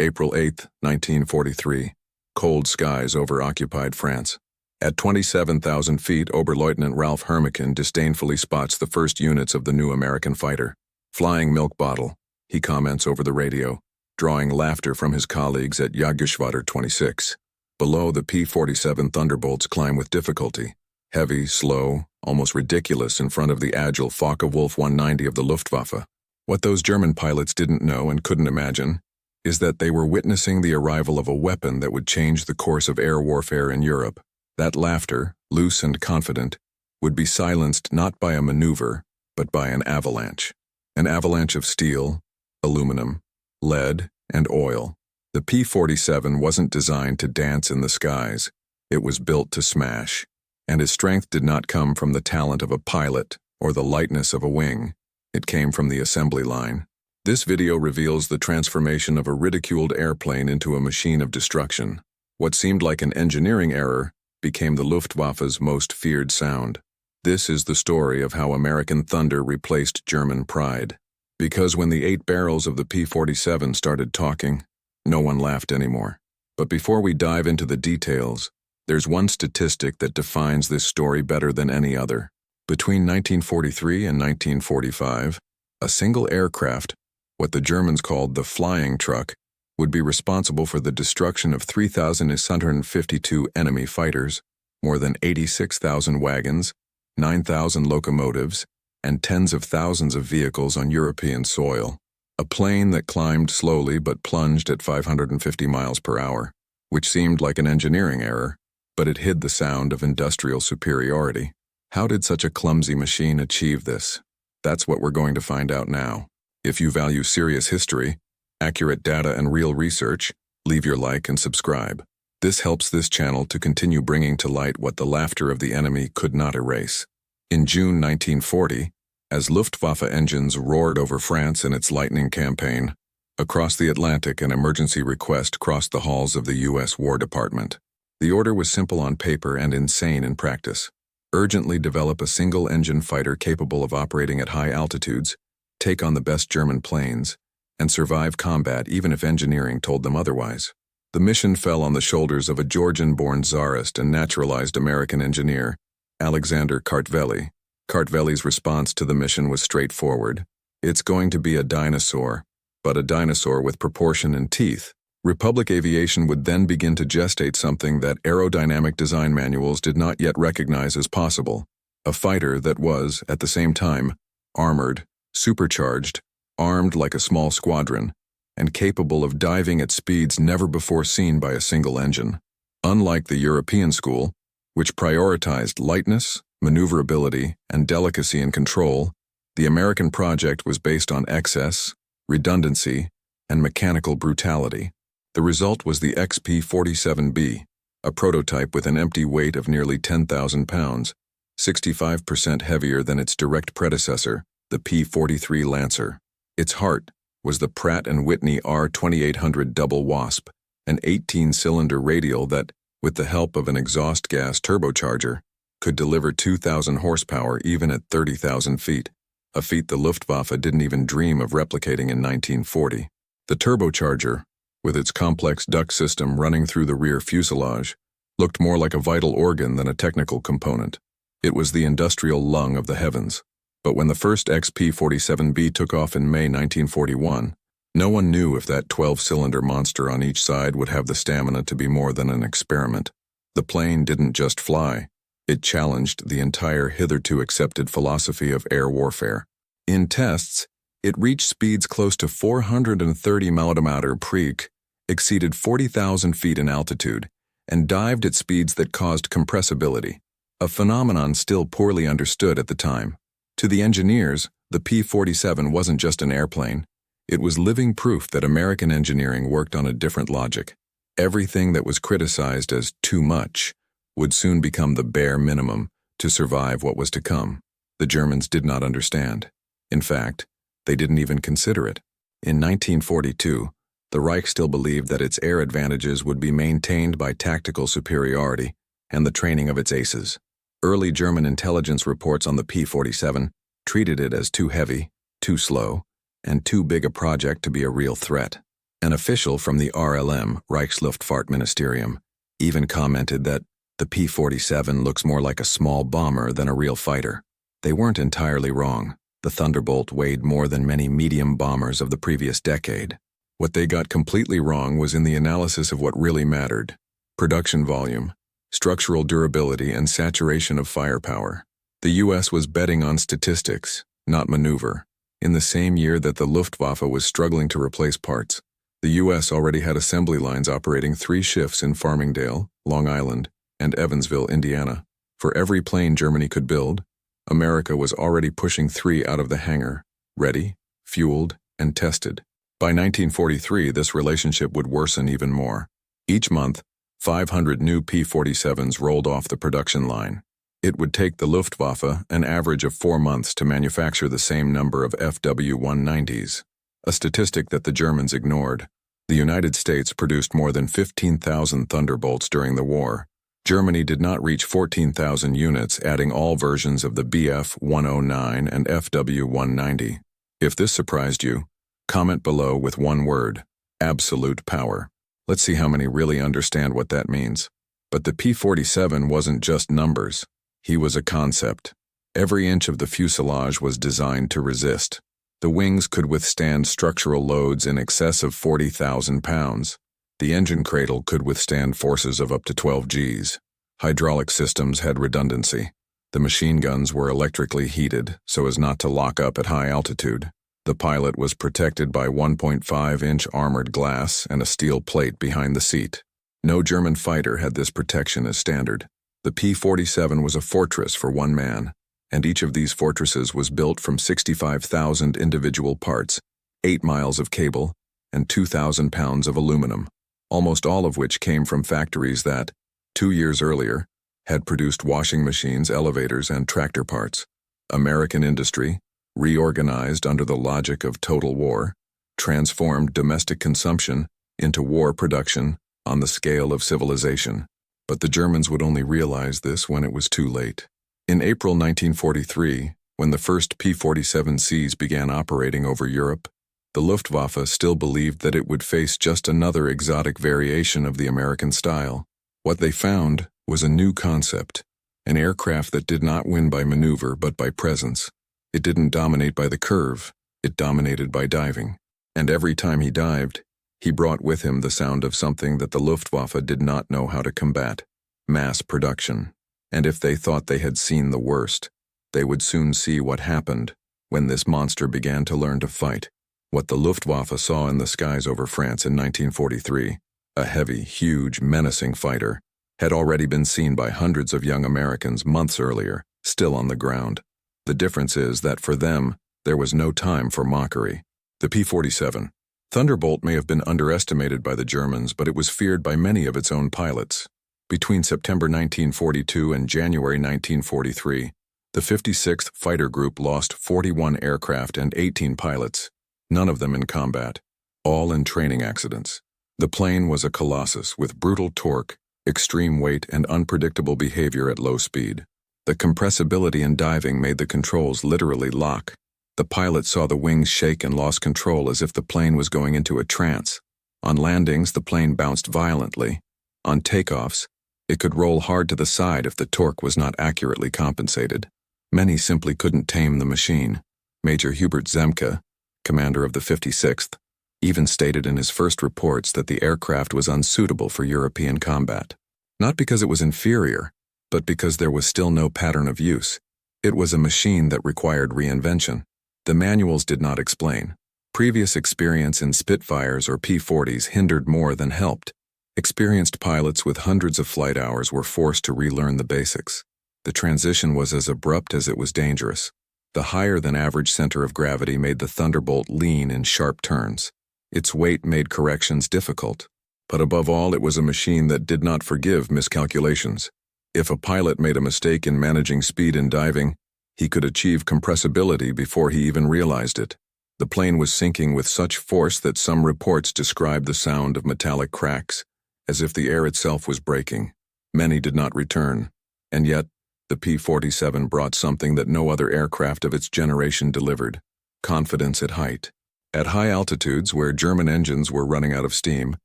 April 8, 1943. Cold skies over occupied France. At 27,000 feet, Oberleutnant Ralph Hermikin disdainfully spots the first units of the new American fighter. Flying milk bottle, he comments over the radio, drawing laughter from his colleagues at Jagdgeschwader 26. Below, the P-47 Thunderbolts climb with difficulty. Heavy, slow, almost ridiculous in front of the agile Focke-Wulf 190 of the Luftwaffe. What those German pilots didn't know and couldn't imagine is that they were witnessing the arrival of a weapon that would change the course of air warfare in Europe. That laughter, loose and confident, would be silenced not by a maneuver, but by an avalanche. An avalanche of steel, aluminum, lead, and oil. The P-47 wasn't designed to dance in the skies. It was built to smash. And his strength did not come from the talent of a pilot or the lightness of a wing. It came from the assembly line. This video reveals the transformation of a ridiculed airplane into a machine of destruction. What seemed like an engineering error became the Luftwaffe's most feared sound. This is the story of how American thunder replaced German pride. Because when the 8 barrels of the P-47 started talking, no one laughed anymore. But before we dive into the details, there's one statistic that defines this story better than any other. Between 1943 and 1945, a single aircraft, what the Germans called the flying truck, would be responsible for the destruction of 3,652 enemy fighters, more than 86,000 wagons, 9,000 locomotives, and tens of thousands of vehicles on European soil. A plane that climbed slowly but plunged at 550 miles per hour, which seemed like an engineering error, but it hid the sound of industrial superiority. How did such a clumsy machine achieve this? That's what we're going to find out now. If you value serious history, accurate data, and real research, leave your like and subscribe. This helps this channel to continue bringing to light what the laughter of the enemy could not erase. In June 1940, as Luftwaffe engines roared over France in its Lightning campaign, across the Atlantic an emergency request crossed the halls of the U.S. War Department. The order was simple on paper and insane in practice. Urgently develop a single-engine fighter capable of operating at high altitudes, take on the best German planes, and survive combat even if engineering told them otherwise. The mission fell on the shoulders of a Georgian-born czarist and naturalized American engineer, Alexander Kartveli. Kartveli's response to the mission was straightforward. It's going to be a dinosaur, but a dinosaur with proportion and teeth. Republic Aviation would then begin to gestate something that aerodynamic design manuals did not yet recognize as possible. A fighter that was, at the same time, armored, supercharged, armed like a small squadron, and capable of diving at speeds never before seen by a single engine. Unlike the European school, which prioritized lightness, maneuverability, and delicacy in control, the American project was based on excess, redundancy, and mechanical brutality. The result was the XP-47B, a prototype with an empty weight of nearly 10,000 pounds, 65% heavier than its direct predecessor, the P-43 Lancer. Its heart was the Pratt & Whitney R2800 Double Wasp, an 18-cylinder radial that, with the help of an exhaust gas turbocharger, could deliver 2,000 horsepower even at 30,000 feet, a feat the Luftwaffe didn't even dream of replicating in 1940. The turbocharger, with its complex duct system running through the rear fuselage, looked more like a vital organ than a technical component. It was the industrial lung of the heavens. But when the first XP-47B took off in May 1941, no one knew if that 12-cylinder monster on each side would have the stamina to be more than an experiment. The plane didn't just fly. It challenged the entire hitherto accepted philosophy of air warfare. In tests, it reached speeds close to 430 km/h, exceeded 40,000 feet in altitude, and dived at speeds that caused compressibility, a phenomenon still poorly understood at the time. To the engineers, the P-47 wasn't just an airplane. It was living proof that American engineering worked on a different logic. Everything that was criticized as too much would soon become the bare minimum to survive what was to come. The Germans did not understand. In fact, they didn't even consider it. In 1942, the Reich still believed that its air advantages would be maintained by tactical superiority and the training of its aces. Early German intelligence reports on the P-47 treated it as too heavy, too slow, and too big a project to be a real threat. An official from the RLM, Reichsluftfahrtministerium, even commented that the P-47 looks more like a small bomber than a real fighter. They weren't entirely wrong. The Thunderbolt weighed more than many medium bombers of the previous decade. What they got completely wrong was in the analysis of what really mattered: production volume, structural durability, and saturation of firepower. The U.S. was betting on statistics, not maneuver. In the same year that the Luftwaffe was struggling to replace parts, the U.S. already had assembly lines operating 3 shifts in Farmingdale, Long Island, and Evansville, Indiana. For every plane Germany could build, America was already pushing 3 out of the hangar, ready, fueled, and tested. By 1943, this relationship would worsen even more. Each month, 500 new P-47s rolled off the production line. It would take the Luftwaffe an average of 4 months to manufacture the same number of FW-190s, a statistic that the Germans ignored. The United States produced more than 15,000 Thunderbolts during the war. Germany did not reach 14,000 units, adding all versions of the Bf-109 and FW-190. If this surprised you, comment below with one word: absolute power. Let's see how many really understand what that means. But the P-47 wasn't just numbers. He was a concept. Every inch of the fuselage was designed to resist. The wings could withstand structural loads in excess of 40,000 pounds. The engine cradle could withstand forces of up to 12 Gs. Hydraulic systems had redundancy. The machine guns were electrically heated so as not to lock up at high altitude. The pilot was protected by 1.5-inch armored glass and a steel plate behind the seat. No German fighter had this protection as standard. The P-47 was a fortress for one man, and each of these fortresses was built from 65,000 individual parts, 8 miles of cable, and 2,000 pounds of aluminum, almost all of which came from factories that, 2 years earlier, had produced washing machines, elevators, and tractor parts. American industry, reorganized under the logic of total war, transformed domestic consumption into war production on the scale of civilization. But the Germans would only realize this when it was too late. In April 1943, when the first P-47Cs began operating over Europe, the Luftwaffe still believed that it would face just another exotic variation of the American style. What they found was a new concept, an aircraft that did not win by maneuver but by presence. It didn't dominate by the curve, it dominated by diving. And every time he dived, he brought with him the sound of something that the Luftwaffe did not know how to combat: mass production. And if they thought they had seen the worst, they would soon see what happened when this monster began to learn to fight. What the Luftwaffe saw in the skies over France in 1943, a heavy, huge, menacing fighter, had already been seen by hundreds of young Americans months earlier, still on the ground. The difference is that for them, there was no time for mockery. The P-47 Thunderbolt may have been underestimated by the Germans, but it was feared by many of its own pilots. Between September 1942 and January 1943, the 56th Fighter Group lost 41 aircraft and 18 pilots, none of them in combat, all in training accidents. The plane was a colossus with brutal torque, extreme weight, and unpredictable behavior at low speed. The compressibility in diving made the controls literally lock. The pilot saw the wings shake and lost control as if the plane was going into a trance. On landings, the plane bounced violently. On takeoffs, it could roll hard to the side if the torque was not accurately compensated. Many simply couldn't tame the machine. Major Hubert Zemke, commander of the 56th, even stated in his first reports that the aircraft was unsuitable for European combat. Not because it was inferior, but because there was still no pattern of use. It was a machine that required reinvention. The manuals did not explain. Previous experience in Spitfires or P-40s hindered more than helped. Experienced pilots with hundreds of flight hours were forced to relearn the basics. The transition was as abrupt as it was dangerous. The higher-than-average center of gravity made the Thunderbolt lean in sharp turns. Its weight made corrections difficult. But above all, it was a machine that did not forgive miscalculations. If a pilot made a mistake in managing speed in diving, he could achieve compressibility before he even realized it. The plane was sinking with such force that some reports described the sound of metallic cracks, as if the air itself was breaking. Many did not return, and yet the P-47 brought something that no other aircraft of its generation delivered: confidence at height. At high altitudes where German engines were running out of steam,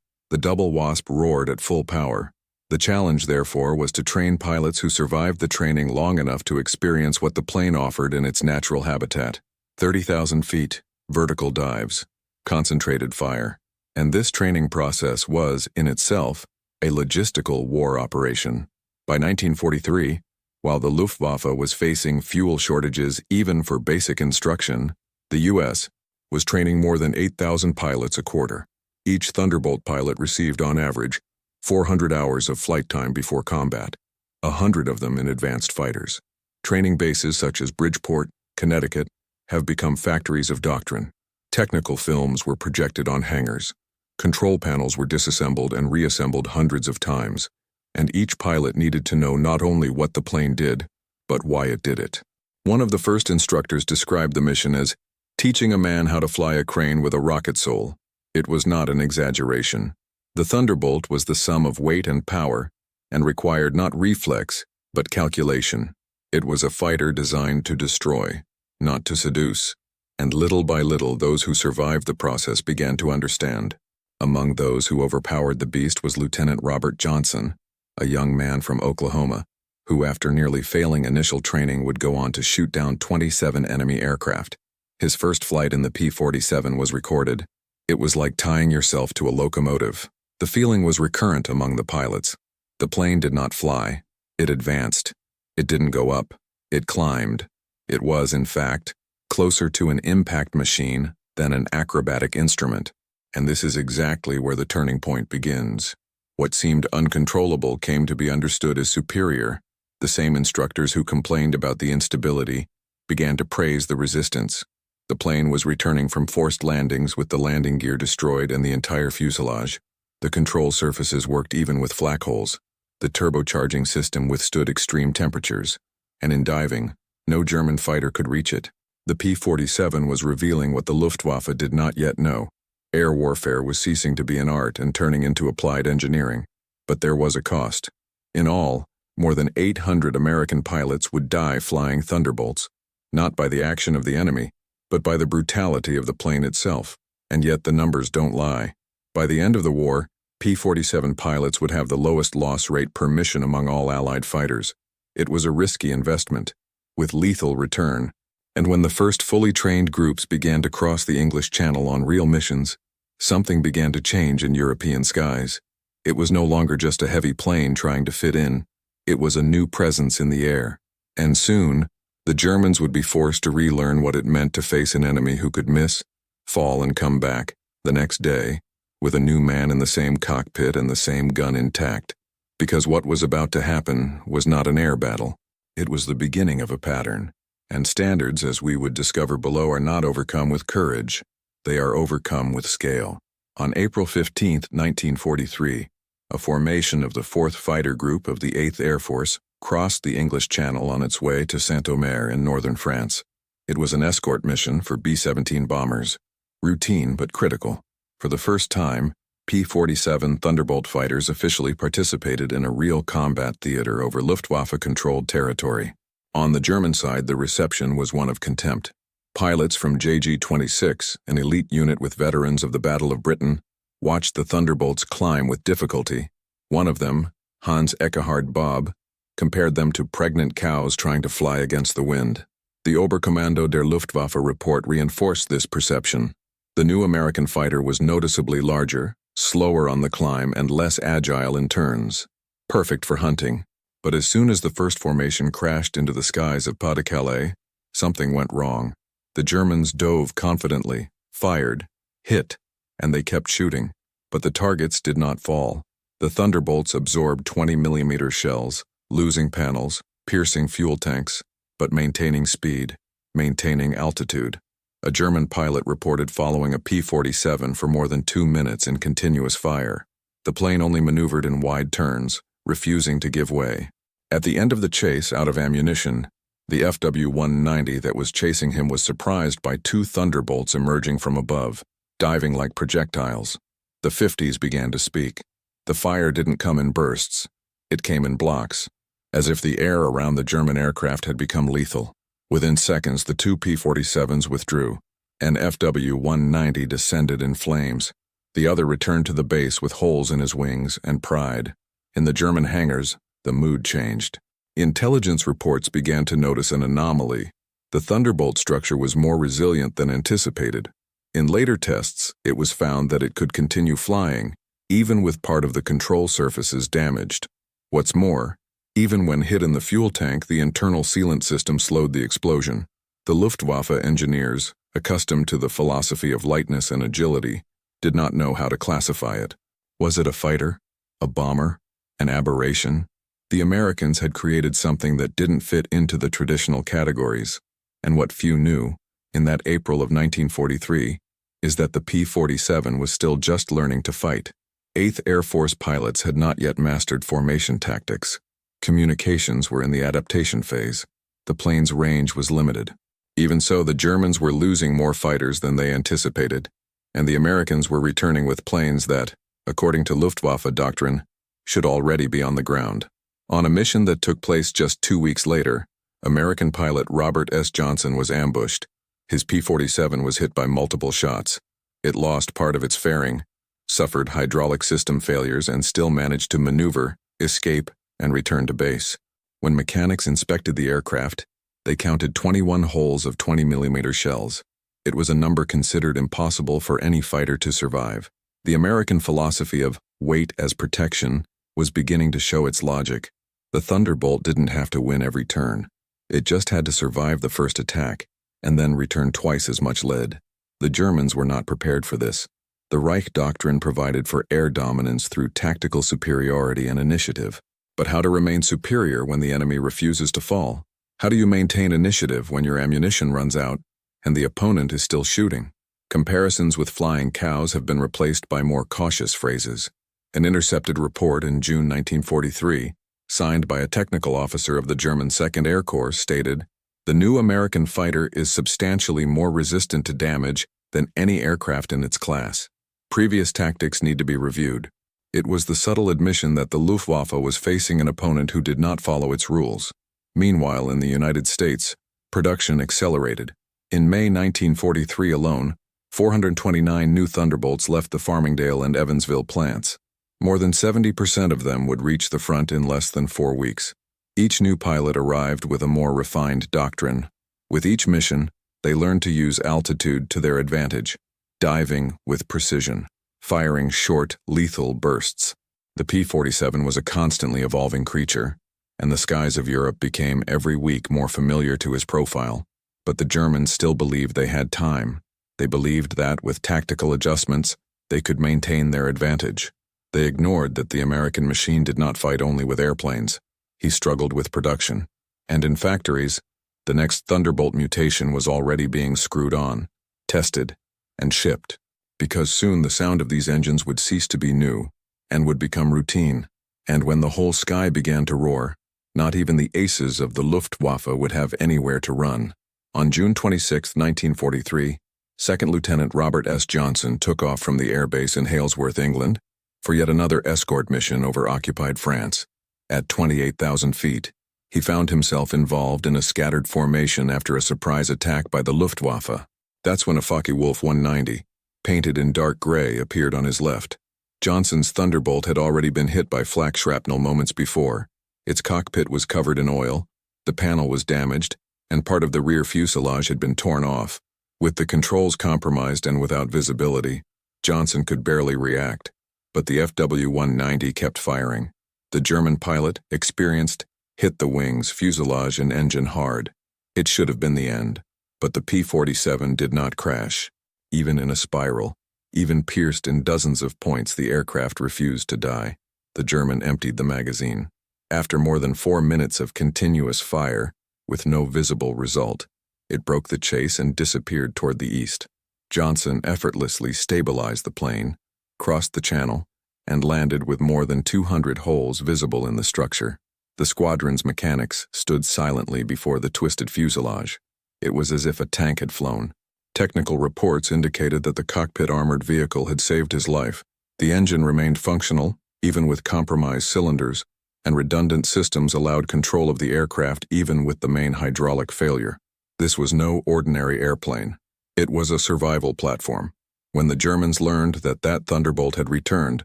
the Double Wasp roared at full power. The challenge, therefore, was to train pilots who survived the training long enough to experience what the plane offered in its natural habitat: 30,000 feet, vertical dives, concentrated fire. And this training process was, in itself, a logistical war operation. By 1943, while the Luftwaffe was facing fuel shortages even for basic instruction, the U.S. was training more than 8,000 pilots a quarter. Each Thunderbolt pilot received, on average, 400 hours of flight time before combat, 100 of them in advanced fighters. Training bases such as Bridgeport, Connecticut, have become factories of doctrine. Technical films were projected on hangars. Control panels were disassembled and reassembled hundreds of times, and each pilot needed to know not only what the plane did, but why it did it. One of the first instructors described the mission as teaching a man how to fly a crane with a rocket soul. It was not an exaggeration. The Thunderbolt was the sum of weight and power, and required not reflex, but calculation. It was a fighter designed to destroy, not to seduce. And little by little, those who survived the process began to understand. Among those who overpowered the beast was Lieutenant Robert Johnson, a young man from Oklahoma, who after nearly failing initial training would go on to shoot down 27 enemy aircraft. His first flight in the P-47 was recorded. It was like tying yourself to a locomotive. The feeling was recurrent among the pilots. The plane did not fly. It advanced. It didn't go up. It climbed. It was, in fact, closer to an impact machine than an acrobatic instrument. And this is exactly where the turning point begins. What seemed uncontrollable came to be understood as superior. The same instructors who complained about the instability began to praise the resistance. The plane was returning from forced landings with the landing gear destroyed and the entire fuselage. The control surfaces worked even with flak holes. The turbocharging system withstood extreme temperatures. And in diving, no German fighter could reach it. The P-47 was revealing what the Luftwaffe did not yet know. Air warfare was ceasing to be an art and turning into applied engineering. But there was a cost. In all, more than 800 American pilots would die flying Thunderbolts, not by the action of the enemy, but by the brutality of the plane itself. And yet the numbers don't lie. By the end of the war, P-47 pilots would have the lowest loss rate per mission among all Allied fighters. It was a risky investment, with lethal return. And when the first fully trained groups began to cross the English Channel on real missions, something began to change in European skies. It was no longer just a heavy plane trying to fit in. It was a new presence in the air. And soon, the Germans would be forced to relearn what it meant to face an enemy who could miss, fall, and come back the next day, with a new man in the same cockpit and the same gun intact. Because what was about to happen was not an air battle. It was the beginning of a pattern. And standards, as we would discover below, are not overcome with courage. They are overcome with scale. On April 15, 1943, a formation of the 4th Fighter Group of the 8th Air Force crossed the English Channel on its way to Saint-Omer in northern France. It was an escort mission for B-17 bombers, routine but critical. For the first time, P-47 Thunderbolt fighters officially participated in a real combat theater over Luftwaffe-controlled territory. On the German side, the reception was one of contempt. Pilots from JG-26, an elite unit with veterans of the Battle of Britain, watched the Thunderbolts climb with difficulty. One of them, Hans Eckehard Bob, compared them to pregnant cows trying to fly against the wind. The Oberkommando der Luftwaffe report reinforced this perception. The new American fighter was noticeably larger, slower on the climb, and less agile in turns. Perfect for hunting. But as soon as the first formation crashed into the skies of Pas-de-Calais, something went wrong. The Germans dove confidently, fired, hit, and they kept shooting. But the targets did not fall. The Thunderbolts absorbed 20mm shells, losing panels, piercing fuel tanks, but maintaining speed, maintaining altitude. A German pilot reported following a P-47 for more than 2 minutes in continuous fire. The plane only maneuvered in wide turns, refusing to give way. At the end of the chase, out of ammunition, the FW-190 that was chasing him was surprised by 2 Thunderbolts emerging from above, diving like projectiles. The 50s began to speak. The fire didn't come in bursts. It came in blocks, as if the air around the German aircraft had become lethal. Within seconds, the 2 P-47s withdrew. An FW-190 descended in flames. The other returned to the base with holes in his wings and pride. In the German hangars, the mood changed. Intelligence reports began to notice an anomaly. The Thunderbolt structure was more resilient than anticipated. In later tests, it was found that it could continue flying, even with part of the control surfaces damaged. What's more, even when hit in the fuel tank, the internal sealant system slowed the explosion. The Luftwaffe engineers, accustomed to the philosophy of lightness and agility, did not know how to classify it. Was it a fighter? A bomber? An aberration? The Americans had created something that didn't fit into the traditional categories. And what few knew, in that April of 1943, is that the P-47 was still just learning to fight. 8th Air Force pilots had not yet mastered formation tactics. Communications were in the adaptation phase. The plane's range was limited. Even so, the Germans were losing more fighters than they anticipated, and the Americans were returning with planes that, according to Luftwaffe doctrine, should already be on the ground. On a mission that took place just 2 weeks later, American pilot Robert S. Johnson was ambushed. His P-47 was hit by multiple shots. It lost part of its fairing, suffered hydraulic system failures, and still managed to maneuver, escape, and return to base. When mechanics inspected the aircraft, they counted 21 holes of 20mm shells. It was a number considered impossible for any fighter to survive. The American philosophy of weight as protection was beginning to show its logic. The Thunderbolt didn't have to win every turn. It just had to survive the first attack, and then return twice as much lead. The Germans were not prepared for this. The Reich Doctrine provided for air dominance through tactical superiority and initiative. But how to remain superior when the enemy refuses to fall? How do you maintain initiative when your ammunition runs out and the opponent is still shooting? Comparisons with flying cows have been replaced by more cautious phrases. An intercepted report in June 1943, signed by a technical officer of the German 2nd Air Corps, stated, "The new American fighter is substantially more resistant to damage than any aircraft in its class. Previous tactics need to be reviewed." It was the subtle admission that the Luftwaffe was facing an opponent who did not follow its rules. Meanwhile, in the United States, production accelerated. In May 1943 alone, 429 new Thunderbolts left the Farmingdale and Evansville plants. More than 70% of them would reach the front in less than 4 weeks. Each new pilot arrived with a more refined doctrine. With each mission, they learned to use altitude to their advantage, diving with precision, firing short, lethal bursts. The P-47 was a constantly evolving creature, and the skies of Europe became every week more familiar to his profile. But the Germans still believed they had time. They believed that, with tactical adjustments, they could maintain their advantage. They ignored that the American machine did not fight only with airplanes. He struggled with production. And in factories, the next Thunderbolt mutation was already being screwed on, tested, and shipped. Because soon the sound of these engines would cease to be new, and would become routine. And when the whole sky began to roar, not even the aces of the Luftwaffe would have anywhere to run. On June 26, 1943, 2nd Lieutenant Robert S. Johnson took off from the airbase in Halesworth, England, for yet another escort mission over occupied France. At 28,000 feet, he found himself involved in a scattered formation after a surprise attack by the Luftwaffe. That's when a Focke-Wulf 190, painted in dark gray, appeared on his left. Johnson's Thunderbolt had already been hit by flak shrapnel moments before. Its cockpit was covered in oil, the panel was damaged, and part of the rear fuselage had been torn off. With the controls compromised and without visibility, Johnson could barely react. But the FW-190 kept firing. The German pilot, experienced, hit the wings, fuselage, and engine hard. It should have been the end. But the P-47 did not crash. Even in a spiral, even pierced in dozens of points, the aircraft refused to die. The German emptied the magazine. After more than 4 minutes of continuous fire, with no visible result, it broke the chase and disappeared toward the east. Johnson effortlessly stabilized the plane, crossed the channel, and landed with more than 200 holes visible in the structure. The squadron's mechanics stood silently before the twisted fuselage. It was as if a tank had flown. Technical reports indicated that the cockpit armored vehicle had saved his life. The engine remained functional, even with compromised cylinders, and redundant systems allowed control of the aircraft even with the main hydraulic failure. This was no ordinary airplane. It was a survival platform. When the Germans learned that Thunderbolt had returned,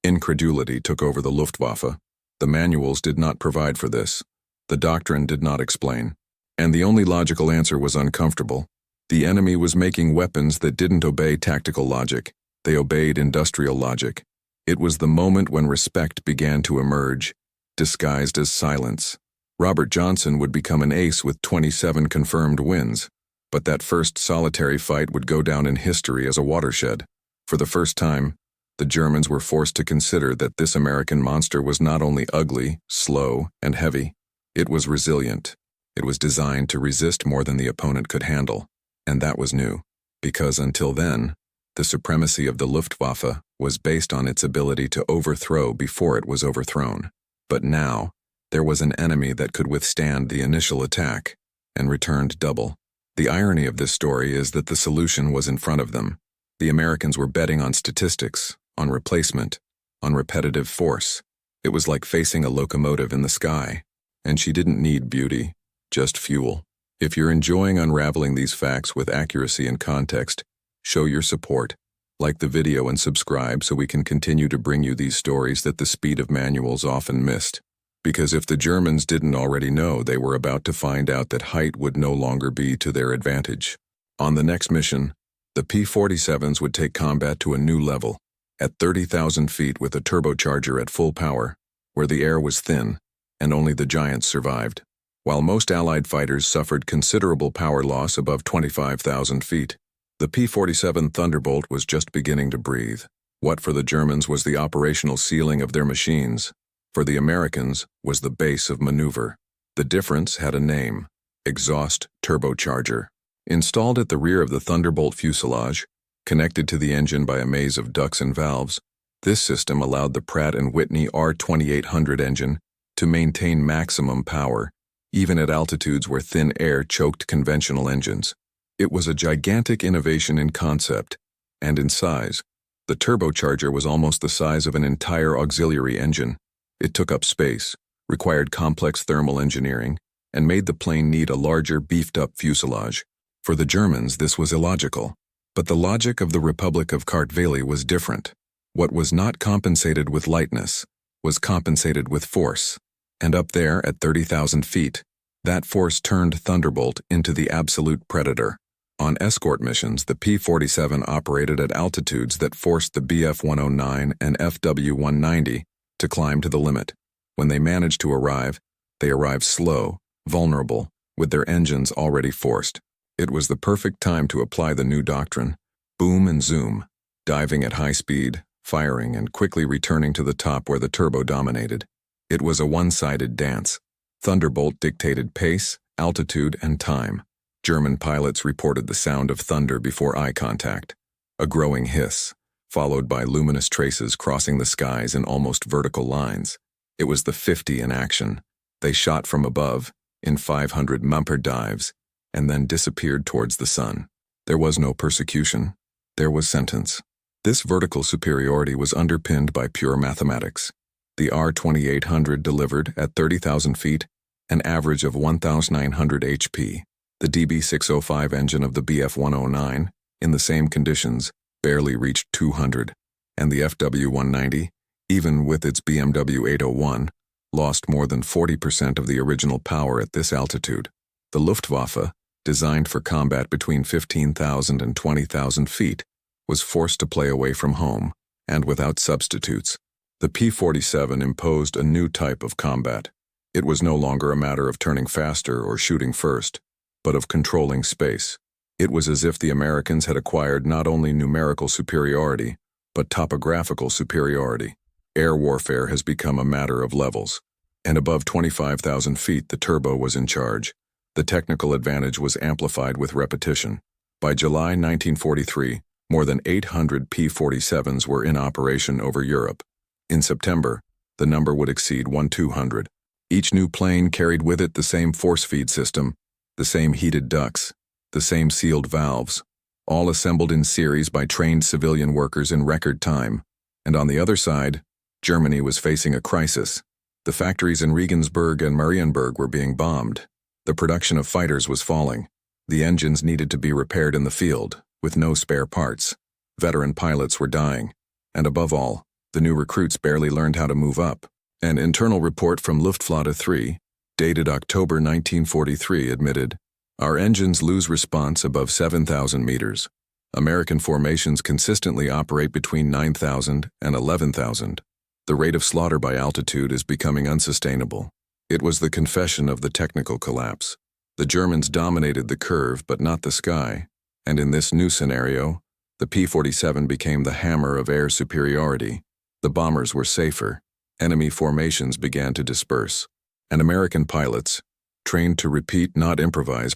incredulity took over the Luftwaffe. The manuals did not provide for this. The doctrine did not explain. And the only logical answer was uncomfortable. The enemy was making weapons that didn't obey tactical logic. They obeyed industrial logic. It was the moment when respect began to emerge, disguised as silence. Robert Johnson would become an ace with 27 confirmed wins. But that first solitary fight would go down in history as a watershed. For the first time, the Germans were forced to consider that this American monster was not only ugly, slow, and heavy. It was resilient. It was designed to resist more than the opponent could handle. And that was new, because until then, the supremacy of the Luftwaffe was based on its ability to overthrow before it was overthrown. But now, there was an enemy that could withstand the initial attack, and returned double. The irony of this story is that the solution was in front of them. The Americans were betting on statistics, on replacement, on repetitive force. It was like facing a locomotive in the sky, and she didn't need beauty, just fuel. If you're enjoying unraveling these facts with accuracy and context, show your support. Like the video and subscribe so we can continue to bring you these stories that the speed of manuals often missed. Because if the Germans didn't already know, they were about to find out that height would no longer be to their advantage. On the next mission, the P-47s would take combat to a new level, at 30,000 feet with a turbocharger at full power, where the air was thin, and only the giants survived. While most Allied fighters suffered considerable power loss above 25,000 feet, the P-47 Thunderbolt was just beginning to breathe. What for the Germans was the operational ceiling of their machines, for the Americans was the base of maneuver. The difference had a name: exhaust turbocharger. Installed at the rear of the Thunderbolt fuselage, connected to the engine by a maze of ducts and valves, this system allowed the Pratt & Whitney R2800 engine to maintain maximum power, even at altitudes where thin air choked conventional engines. It was a gigantic innovation in concept and in size. The turbocharger was almost the size of an entire auxiliary engine. It took up space, required complex thermal engineering, and made the plane need a larger, beefed-up fuselage. For the Germans, this was illogical. But the logic of the Republic of Kartveli was different. What was not compensated with lightness was compensated with force. And up there, at 30,000 feet, that force turned Thunderbolt into the absolute predator. On escort missions, the P-47 operated at altitudes that forced the Bf-109 and FW-190 to climb to the limit. When they managed to arrive, they arrived slow, vulnerable, with their engines already forced. It was the perfect time to apply the new doctrine: boom and zoom, diving at high speed, firing, and quickly returning to the top where the turbo dominated. It was a one-sided dance. Thunderbolt dictated pace, altitude, and time. German pilots reported the sound of thunder before eye contact, a growing hiss, followed by luminous traces crossing the skies in almost vertical lines. It was the 50 in action. They shot from above, in 500 mumper dives, and then disappeared towards the sun. There was no persecution. There was sentence. This vertical superiority was underpinned by pure mathematics. The R2800 delivered, at 30,000 feet, an average of 1,900 HP. The DB605 engine of the Bf-109, in the same conditions, barely reached 200, and the FW-190, even with its BMW 801, lost more than 40% of the original power at this altitude. The Luftwaffe, designed for combat between 15,000 and 20,000 feet, was forced to play away from home, and without substitutes. The P-47 imposed a new type of combat. It was no longer a matter of turning faster or shooting first, but of controlling space. It was as if the Americans had acquired not only numerical superiority, but topographical superiority. Air warfare has become a matter of levels, and above 25,000 feet the turbo was in charge. The technical advantage was amplified with repetition. By July 1943, more than 800 P-47s were in operation over Europe. In September, the number would exceed 1,200. Each new plane carried with it the same force feed system, the same heated ducts, the same sealed valves, all assembled in series by trained civilian workers in record time. And on the other side, Germany was facing a crisis. The factories in Regensburg and Marienburg were being bombed. The production of fighters was falling. The engines needed to be repaired in the field, with no spare parts. Veteran pilots were dying, and above all, the new recruits barely learned how to move up. An internal report from Luftflotte 3, dated October 1943, admitted, "Our engines lose response above 7,000 meters. American formations consistently operate between 9,000 and 11,000. The rate of slaughter by altitude is becoming unsustainable." It was the confession of the technical collapse. The Germans dominated the curve but not the sky, and in this new scenario, the P-47 became the hammer of air superiority. The bombers were safer. Enemy formations began to disperse, and American pilots, trained to repeat, not improvise,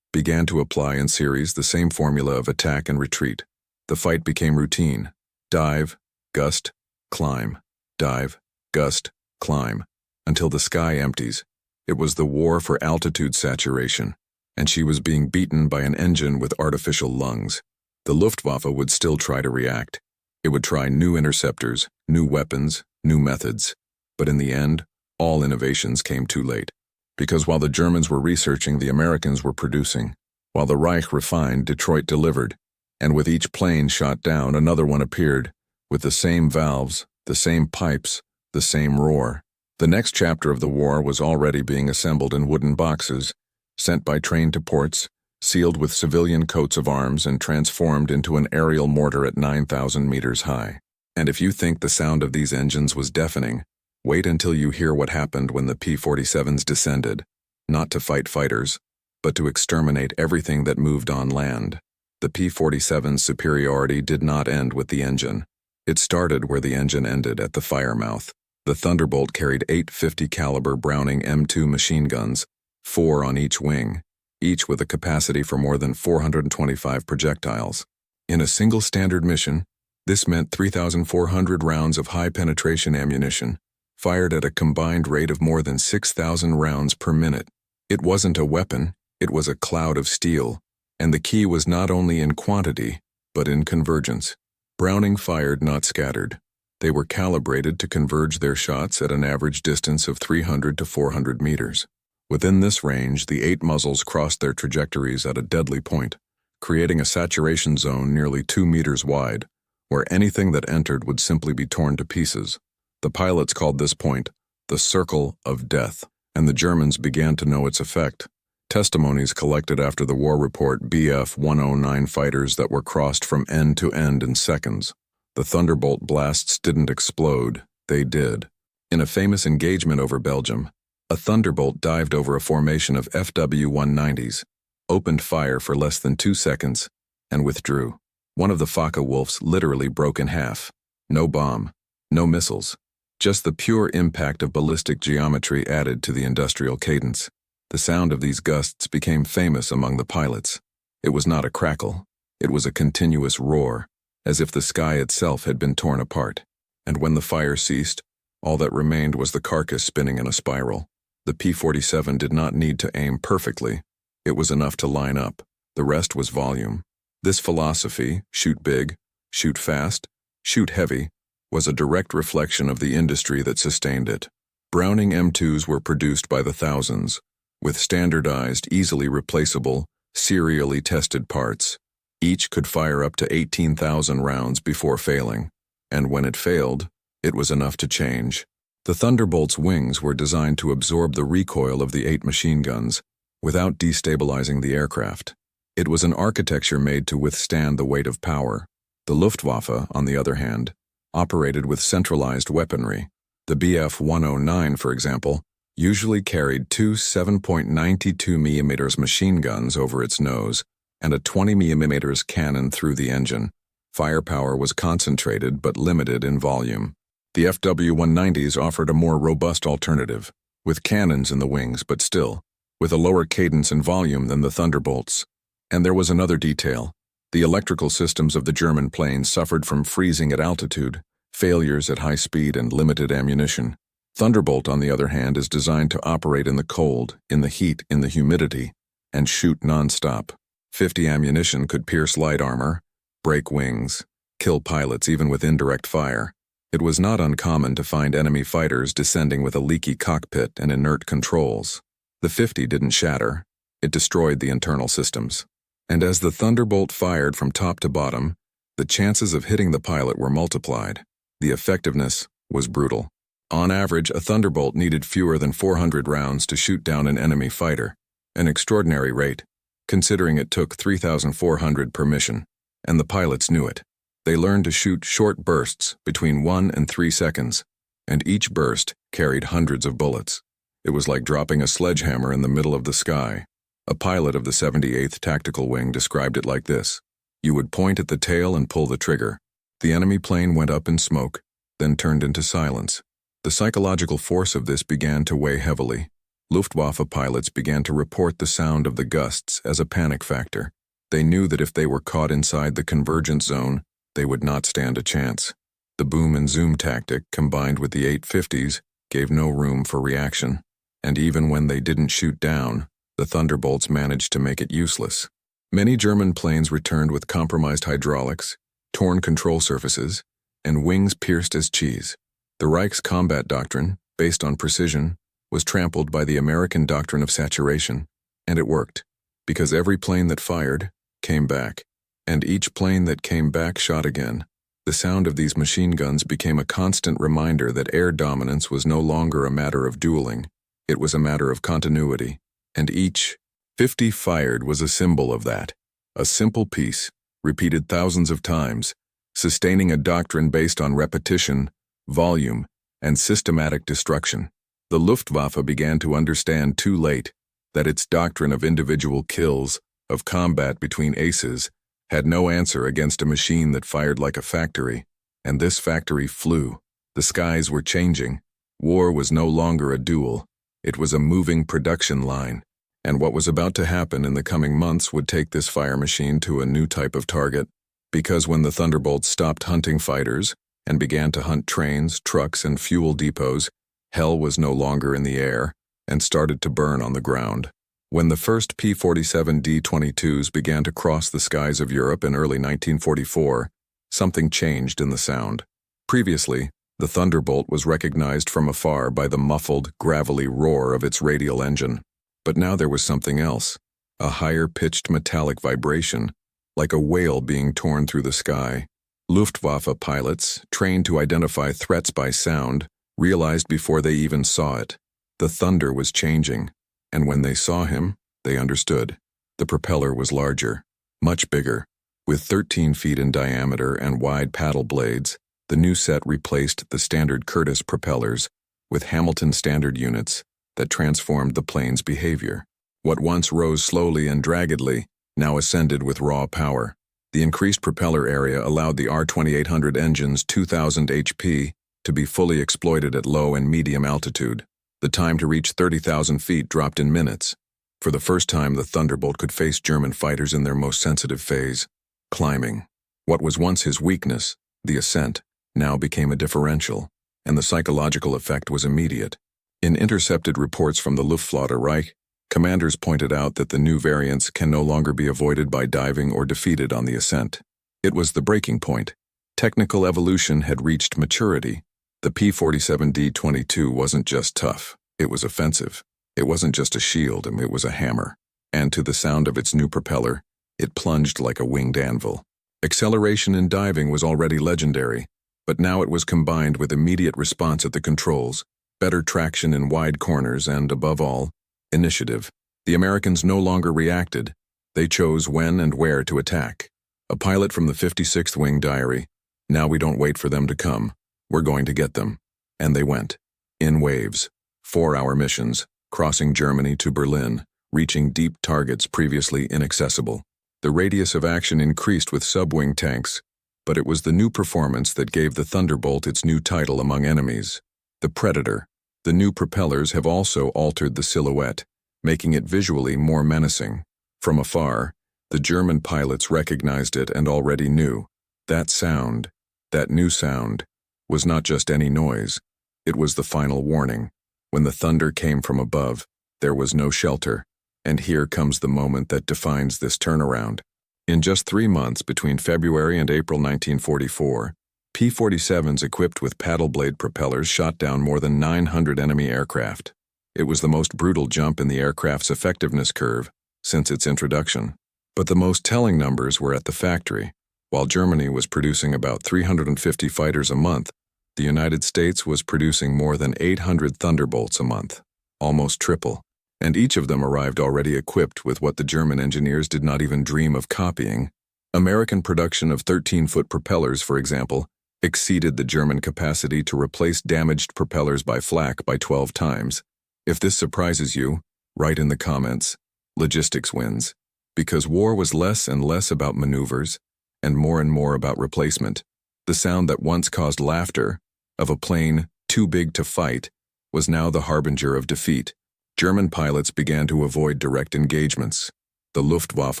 began to apply in series the same formula of attack and retreat. The fight became routine. Dive, gust, climb. Dive, gust, climb. Until the sky empties. It was the war for altitude saturation, and she was being beaten by an engine with artificial lungs. The Luftwaffe would still try to react. It would try new interceptors, new weapons, new methods. But in the end, all innovations came too late. Because while the Germans were researching, the Americans were producing. While the Reich refined, Detroit delivered. And with each plane shot down, another one appeared, with the same valves, the same pipes, the same roar. The next chapter of the war was already being assembled in wooden boxes, sent by train to ports, sealed with civilian coats of arms and transformed into an aerial mortar at 9,000 meters high. And if you think the sound of these engines was deafening, wait until you hear what happened when the P-47s descended, not to fight fighters, but to exterminate everything that moved on land. The P-47's superiority did not end with the engine. It started where the engine ended, at the fire mouth. The Thunderbolt carried 8 50 caliber Browning M2 machine guns, 4 on each wing, each with a capacity for more than 425 projectiles. In a single standard mission, this meant 3,400 rounds of high-penetration ammunition, fired at a combined rate of more than 6,000 rounds per minute. It wasn't a weapon, it was a cloud of steel, and the key was not only in quantity, but in convergence. Browning fired, not scattered. They were calibrated to converge their shots at an average distance of 300 to 400 meters. Within this range, the 8 muzzles crossed their trajectories at a deadly point, creating a saturation zone nearly 2 meters wide, where anything that entered would simply be torn to pieces. The pilots called this point the Circle of Death, and the Germans began to know its effect. Testimonies collected after the war report Bf 109 fighters that were crossed from end to end in seconds. The Thunderbolt blasts didn't explode, they did. In a famous engagement over Belgium, a Thunderbolt dived over a formation of FW-190s, opened fire for less than 2 seconds, and withdrew. One of the Focke-Wulfs literally broke in half. No bomb, no missiles, just the pure impact of ballistic geometry added to the industrial cadence. The sound of these gusts became famous among the pilots. It was not a crackle, it was a continuous roar, as if the sky itself had been torn apart. And when the fire ceased, all that remained was the carcass spinning in a spiral. The P-47 did not need to aim perfectly. It was enough to line up. The rest was volume. This philosophy, shoot big, shoot fast, shoot heavy, was a direct reflection of the industry that sustained it. Browning M2s were produced by the thousands, with standardized, easily replaceable, serially tested parts. Each could fire up to 18,000 rounds before failing, and when it failed, it was enough to change. The Thunderbolt's wings were designed to absorb the recoil of the 8 machine guns without destabilizing the aircraft. It was an architecture made to withstand the weight of power. The Luftwaffe, on the other hand, operated with centralized weaponry. The Bf 109, for example, usually carried 2 7.92 mm machine guns over its nose and a 20 mm cannon through the engine. Firepower was concentrated but limited in volume. The FW-190s offered a more robust alternative, with cannons in the wings but still, with a lower cadence and volume than the Thunderbolts. And there was another detail. The electrical systems of the German planes suffered from freezing at altitude, failures at high speed, and limited ammunition. Thunderbolt, on the other hand, is designed to operate in the cold, in the heat, in the humidity, and shoot non-stop. 50 ammunition could pierce light armor, break wings, kill pilots even with indirect fire. It was not uncommon to find enemy fighters descending with a leaky cockpit and inert controls. The 50 didn't shatter. It destroyed the internal systems. And as the Thunderbolt fired from top to bottom, the chances of hitting the pilot were multiplied. The effectiveness was brutal. On average, a Thunderbolt needed fewer than 400 rounds to shoot down an enemy fighter, an extraordinary rate, considering it took 3,400 per mission, and the pilots knew it. They learned to shoot short bursts between 1 and 3 seconds, and each burst carried hundreds of bullets. It was like dropping a sledgehammer in the middle of the sky. A pilot of the 78th Tactical Wing described it like this. You would point at the tail and pull the trigger. The enemy plane went up in smoke, then turned into silence. The psychological force of this began to weigh heavily. Luftwaffe pilots began to report the sound of the gusts as a panic factor. They knew that if they were caught inside the convergence zone, they would not stand a chance. The boom and zoom tactic, combined with the 850s, gave no room for reaction. And even when they didn't shoot down, the Thunderbolts managed to make it useless. Many German planes returned with compromised hydraulics, torn control surfaces, and wings pierced as cheese. The Reich's combat doctrine, based on precision, was trampled by the American doctrine of saturation, and it worked, because every plane that fired came back, and each plane that came back shot again. The sound of these machine guns became a constant reminder that air dominance was no longer a matter of dueling, it was a matter of continuity, and each 50 fired was a symbol of that. A simple piece, repeated thousands of times, sustaining a doctrine based on repetition, volume, and systematic destruction. The Luftwaffe began to understand too late that its doctrine of individual kills, of combat between aces, had no answer against a machine that fired like a factory, and this factory flew. The skies were changing. War was no longer a duel. It was a moving production line, and what was about to happen in the coming months would take this fire machine to a new type of target, because when the Thunderbolts stopped hunting fighters and began to hunt trains, trucks, and fuel depots, hell was no longer in the air and started to burn on the ground. When the first P-47 D-22s began to cross the skies of Europe in early 1944, something changed in the sound. Previously, the Thunderbolt was recognized from afar by the muffled, gravelly roar of its radial engine. But now there was something else, a higher-pitched metallic vibration, like a whale being torn through the sky. Luftwaffe pilots, trained to identify threats by sound, realized before they even saw it. The thunder was changing, and when they saw him, they understood. The propeller was larger, much bigger. With 13 feet in diameter and wide paddle blades, the new set replaced the standard Curtiss propellers with Hamilton standard units that transformed the plane's behavior. What once rose slowly and draggedly now ascended with raw power. The increased propeller area allowed the R-2800 engine's 2,000 HP to be fully exploited at low and medium altitude. The time to reach 30,000 feet dropped in minutes. For the first time, the Thunderbolt could face German fighters in their most sensitive phase, climbing. What was once his weakness, the ascent, now became a differential, and the psychological effect was immediate. In intercepted reports from the Luftwaffe Reich, commanders pointed out that the new variants can no longer be avoided by diving or defeated on the ascent. It was the breaking point. Technical evolution had reached maturity. The P-47 D-22 wasn't just tough, it was offensive. It wasn't just a shield, it was a hammer. And to the sound of its new propeller, it plunged like a winged anvil. Acceleration in diving was already legendary, but now it was combined with immediate response at the controls, better traction in wide corners, and, above all, initiative. The Americans no longer reacted. They chose when and where to attack. A pilot from the 56th Wing diary, "Now we don't wait for them to come. We're going to get them." And they went. In waves. 4-hour missions, crossing Germany to Berlin, reaching deep targets previously inaccessible. The radius of action increased with sub-wing tanks, but it was the new performance that gave the Thunderbolt its new title among enemies, the Predator. The new propellers have also altered the silhouette, making it visually more menacing. From afar, the German pilots recognized it and already knew. That sound, that new sound, was not just any noise. It was the final warning. When the thunder came from above, there was no shelter. And here comes the moment that defines this turnaround. In just 3 months between February and April 1944, P-47s equipped with paddle blade propellers shot down more than 900 enemy aircraft. It was the most brutal jump in the aircraft's effectiveness curve since its introduction. But the most telling numbers were at the factory. While Germany was producing about 350 fighters a month, the United States was producing more than 800 Thunderbolts a month, almost triple, and each of them arrived already equipped with what the German engineers did not even dream of copying. American production of 13-foot propellers, for example, exceeded the German capacity to replace damaged propellers by flak by 12 times. If this surprises you, write in the comments. Logistics wins. Because war was less and less about maneuvers, and more about replacement. The sound that once caused laughter, of a plane too big to fight, was now the harbinger of defeat. German pilots began to avoid direct engagements. The Luftwaffe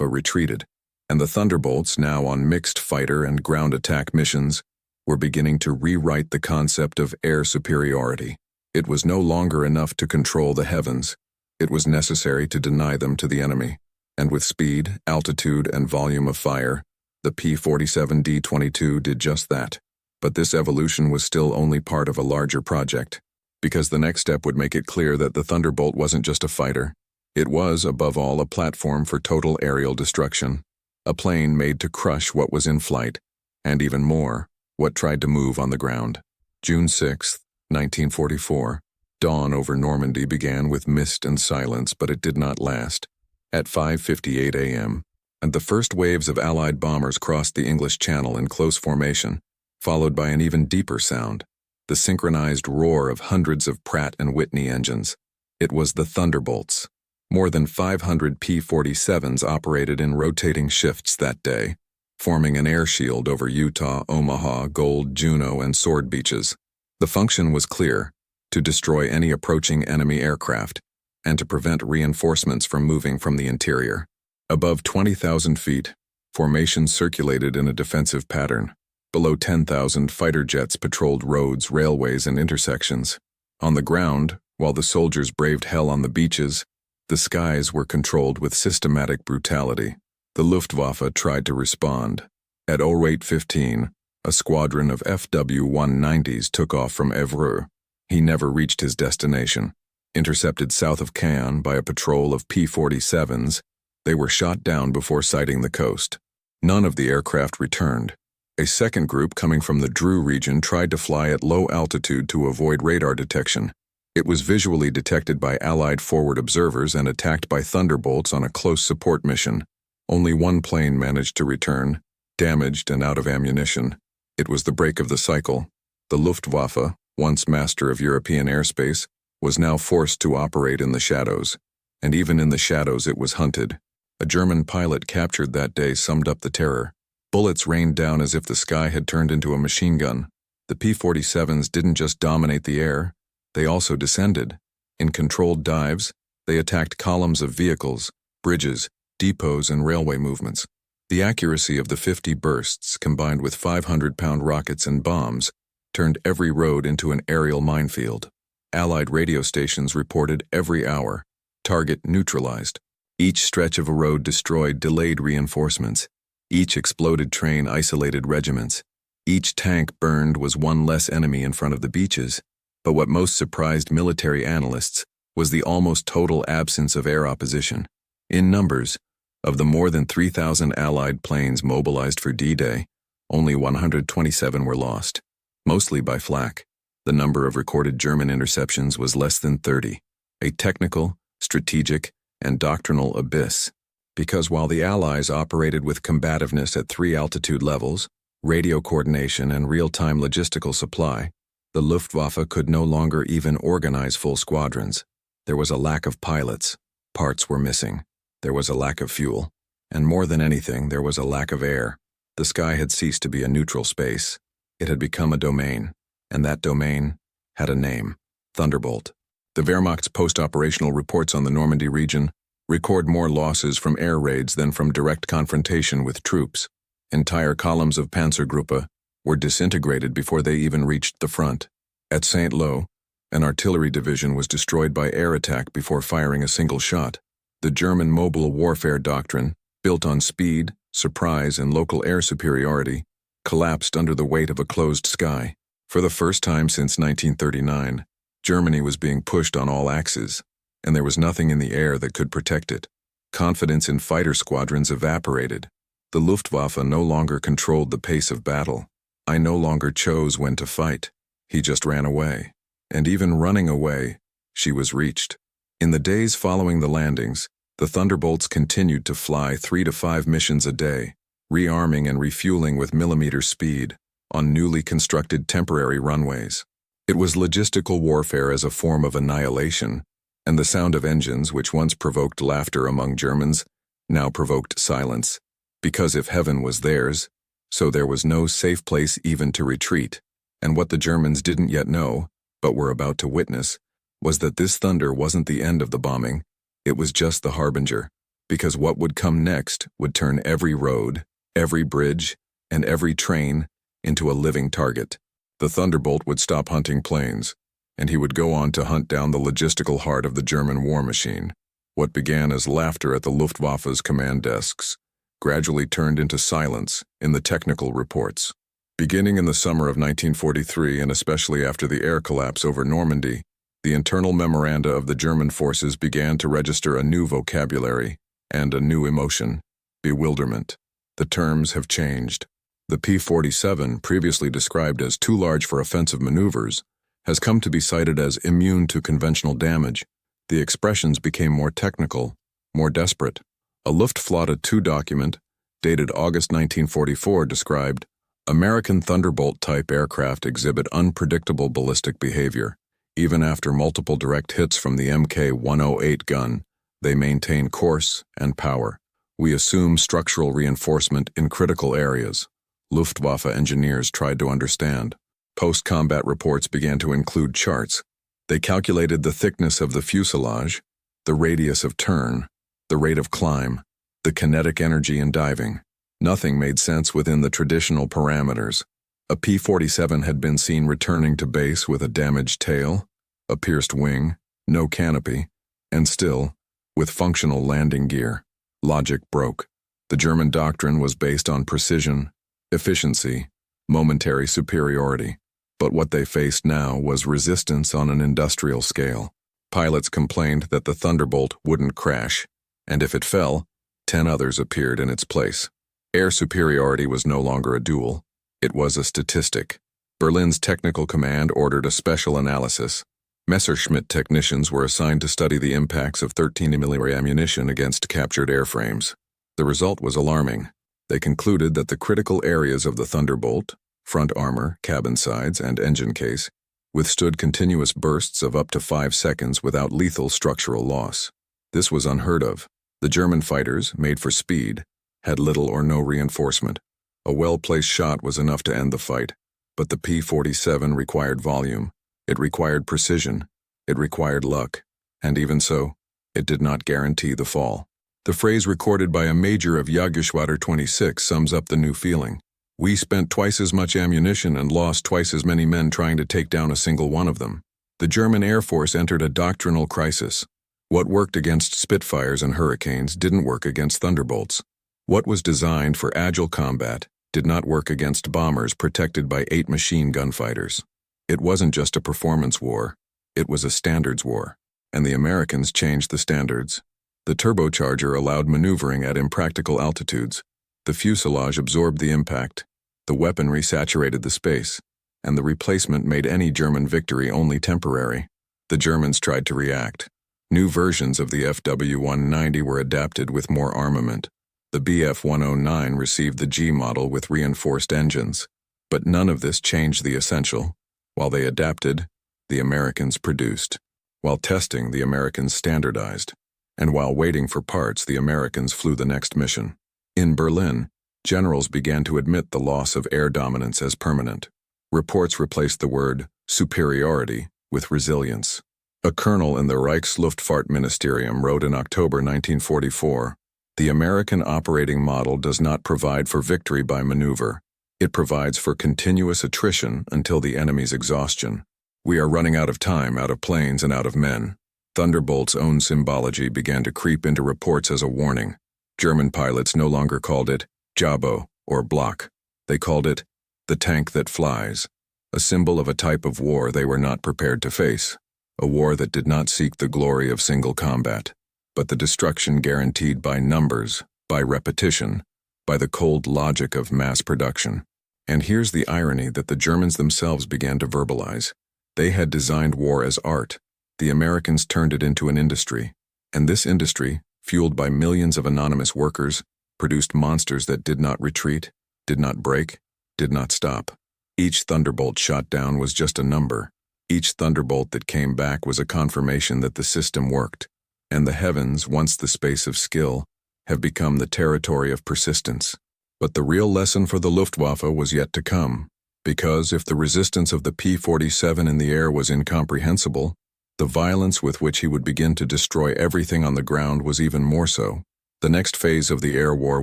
retreated, and the Thunderbolts, now on mixed fighter and ground attack missions, were beginning to rewrite the concept of air superiority. It was no longer enough to control the heavens. It was necessary to deny them to the enemy. And with speed, altitude, and volume of fire, the P-47 D-22 did just that. But this evolution was still only part of a larger project, because the next step would make it clear that the Thunderbolt wasn't just a fighter. It was, above all, a platform for total aerial destruction, a plane made to crush what was in flight, and even more, what tried to move on the ground. June 6, 1944. Dawn over Normandy began with mist and silence, but it did not last. At 5:58 a.m., and the first waves of Allied bombers crossed the English Channel in close formation, followed by an even deeper sound, the synchronized roar of hundreds of Pratt & Whitney engines. It was the Thunderbolts. More than 500 P-47s operated in rotating shifts that day, forming an air shield over Utah, Omaha, Gold, Juneau, and Sword beaches. The function was clear: to destroy any approaching enemy aircraft, and to prevent reinforcements from moving from the interior. Above 20,000 feet, formations circulated in a defensive pattern. Below 10,000, fighter jets patrolled roads, railways, and intersections. On the ground, while the soldiers braved hell on the beaches, the skies were controlled with systematic brutality. The Luftwaffe tried to respond. At 08:15, a squadron of FW-190s took off from Évreux. He never reached his destination. Intercepted south of Caen by a patrol of P-47s, they were shot down before sighting the coast. None of the aircraft returned. A second group coming from the Dreux region tried to fly at low altitude to avoid radar detection. It was visually detected by Allied forward observers and attacked by Thunderbolts on a close support mission. Only one plane managed to return, damaged and out of ammunition. It was the break of the cycle. The Luftwaffe, once master of European airspace, was now forced to operate in the shadows. And even in the shadows it was hunted. A German pilot captured that day summed up the terror. Bullets rained down as if the sky had turned into a machine gun. The P-47s didn't just dominate the air, they also descended. In controlled dives, they attacked columns of vehicles, bridges, depots, and railway movements. The accuracy of the 50 bursts, combined with 500-pound rockets and bombs, turned every road into an aerial minefield. Allied radio stations reported every hour, target neutralized. Each stretch of a road destroyed delayed reinforcements. Each exploded train isolated regiments. Each tank burned was one less enemy in front of the beaches. But what most surprised military analysts was the almost total absence of air opposition. In numbers, of the more than 3,000 Allied planes mobilized for D-Day, only 127 were lost, mostly by flak. The number of recorded German interceptions was less than 30, a technical, strategic, and doctrinal abyss. Because while the Allies operated with combativeness at 3 altitude levels, radio coordination and real-time logistical supply, the Luftwaffe could no longer even organize full squadrons. There was a lack of pilots, parts were missing, there was a lack of fuel, and more than anything, there was a lack of air. The sky had ceased to be a neutral space. It had become a domain, and that domain had a name: Thunderbolt. The Wehrmacht's post-operational reports on the Normandy region record more losses from air raids than from direct confrontation with troops. Entire columns of Panzergruppe were disintegrated before they even reached the front. At Saint-Lô, an artillery division was destroyed by air attack before firing a single shot. The German mobile warfare doctrine, built on speed, surprise, and local air superiority, collapsed under the weight of a closed sky. For the first time since 1939, Germany was being pushed on all axes, and there was nothing in the air that could protect it. Confidence in fighter squadrons evaporated. The Luftwaffe no longer controlled the pace of battle. I no longer chose when to fight. He just ran away. And even running away, she was reached. In the days following the landings, the Thunderbolts continued to fly 3 to 5 missions a day, rearming and refueling with millimeter speed on newly constructed temporary runways. It was logistical warfare as a form of annihilation, and the sound of engines, which once provoked laughter among Germans, now provoked silence. Because if heaven was theirs, so there was no safe place even to retreat. And what the Germans didn't yet know, but were about to witness, was that this thunder wasn't the end of the bombing, it was just the harbinger, because what would come next would turn every road, every bridge, and every train into a living target. The Thunderbolt would stop hunting planes, and he would go on to hunt down the logistical heart of the German war machine. What began as laughter at the Luftwaffe's command desks gradually turned into silence in the technical reports. Beginning in the summer of 1943, and especially after the air collapse over Normandy, the internal memoranda of the German forces began to register a new vocabulary and a new emotion: bewilderment. The terms have changed. The P-47, previously described as too large for offensive maneuvers, has come to be cited as immune to conventional damage. The expressions became more technical, more desperate. A Luftflotte 2 document, dated August 1944, described, "American Thunderbolt-type aircraft exhibit unpredictable ballistic behavior. Even after multiple direct hits from the Mk-108 gun, they maintain course and power. We assume structural reinforcement in critical areas." Luftwaffe engineers tried to understand. Post-combat reports began to include charts. They calculated the thickness of the fuselage, the radius of turn, the rate of climb, the kinetic energy in diving. Nothing made sense within the traditional parameters. A P-47 had been seen returning to base with a damaged tail, a pierced wing, no canopy, and still, with functional landing gear. Logic broke. The German doctrine was based on precision, efficiency, momentary superiority. But what they faced now was resistance on an industrial scale. Pilots complained that the Thunderbolt wouldn't crash, and if it fell, 10 others appeared in its place. Air superiority was no longer a duel. It was a statistic. Berlin's technical command ordered a special analysis. Messerschmitt technicians were assigned to study the impacts of 13mm ammunition against captured airframes. The result was alarming. They concluded that the critical areas of the Thunderbolt, front armor, cabin sides, and engine case, withstood continuous bursts of up to 5 seconds without lethal structural loss. This was unheard of. The German fighters, made for speed, had little or no reinforcement. A well-placed shot was enough to end the fight, but the P-47 required volume, it required precision, it required luck, and even so, it did not guarantee the fall. The phrase recorded by a major of Jagdgeschwader 26 sums up the new feeling. "We spent twice as much ammunition and lost twice as many men trying to take down a single one of them." The German Air Force entered a doctrinal crisis. What worked against Spitfires and Hurricanes didn't work against Thunderbolts. What was designed for agile combat did not work against bombers protected by 8 machine gun fighters. It wasn't just a performance war, it was a standards war, and the Americans changed the standards. The turbocharger allowed maneuvering at impractical altitudes. The fuselage absorbed the impact, the weaponry saturated the space, and the replacement made any German victory only temporary. The Germans tried to react. New versions of the FW-190 were adapted with more armament. The Bf-109 received the G model with reinforced engines. But none of this changed the essential. While they adapted, the Americans produced. While testing, the Americans standardized. And while waiting for parts, the Americans flew the next mission. In Berlin, generals began to admit the loss of air dominance as permanent. Reports replaced the word superiority with resilience. A colonel in the Reichsluftfahrtministerium wrote in October 1944, "The American operating model does not provide for victory by maneuver. It provides for continuous attrition until the enemy's exhaustion. We are running out of time, out of planes, and out of men." Thunderbolt's own symbology began to creep into reports as a warning. German pilots no longer called it Jabo or Block. They called it the tank that flies, a symbol of a type of war they were not prepared to face, a war that did not seek the glory of single combat, but the destruction guaranteed by numbers, by repetition, by the cold logic of mass production. And here's the irony that the Germans themselves began to verbalize. They had designed war as art. The Americans turned it into an industry. And this industry, fueled by millions of anonymous workers, produced monsters that did not retreat, did not break, did not stop. Each Thunderbolt shot down was just a number. Each Thunderbolt that came back was a confirmation that the system worked. And the heavens, once the space of skill, have become the territory of persistence. But the real lesson for the Luftwaffe was yet to come, because if the resistance of the P-47 in the air was incomprehensible, the violence with which he would begin to destroy everything on the ground was even more so. The next phase of the air war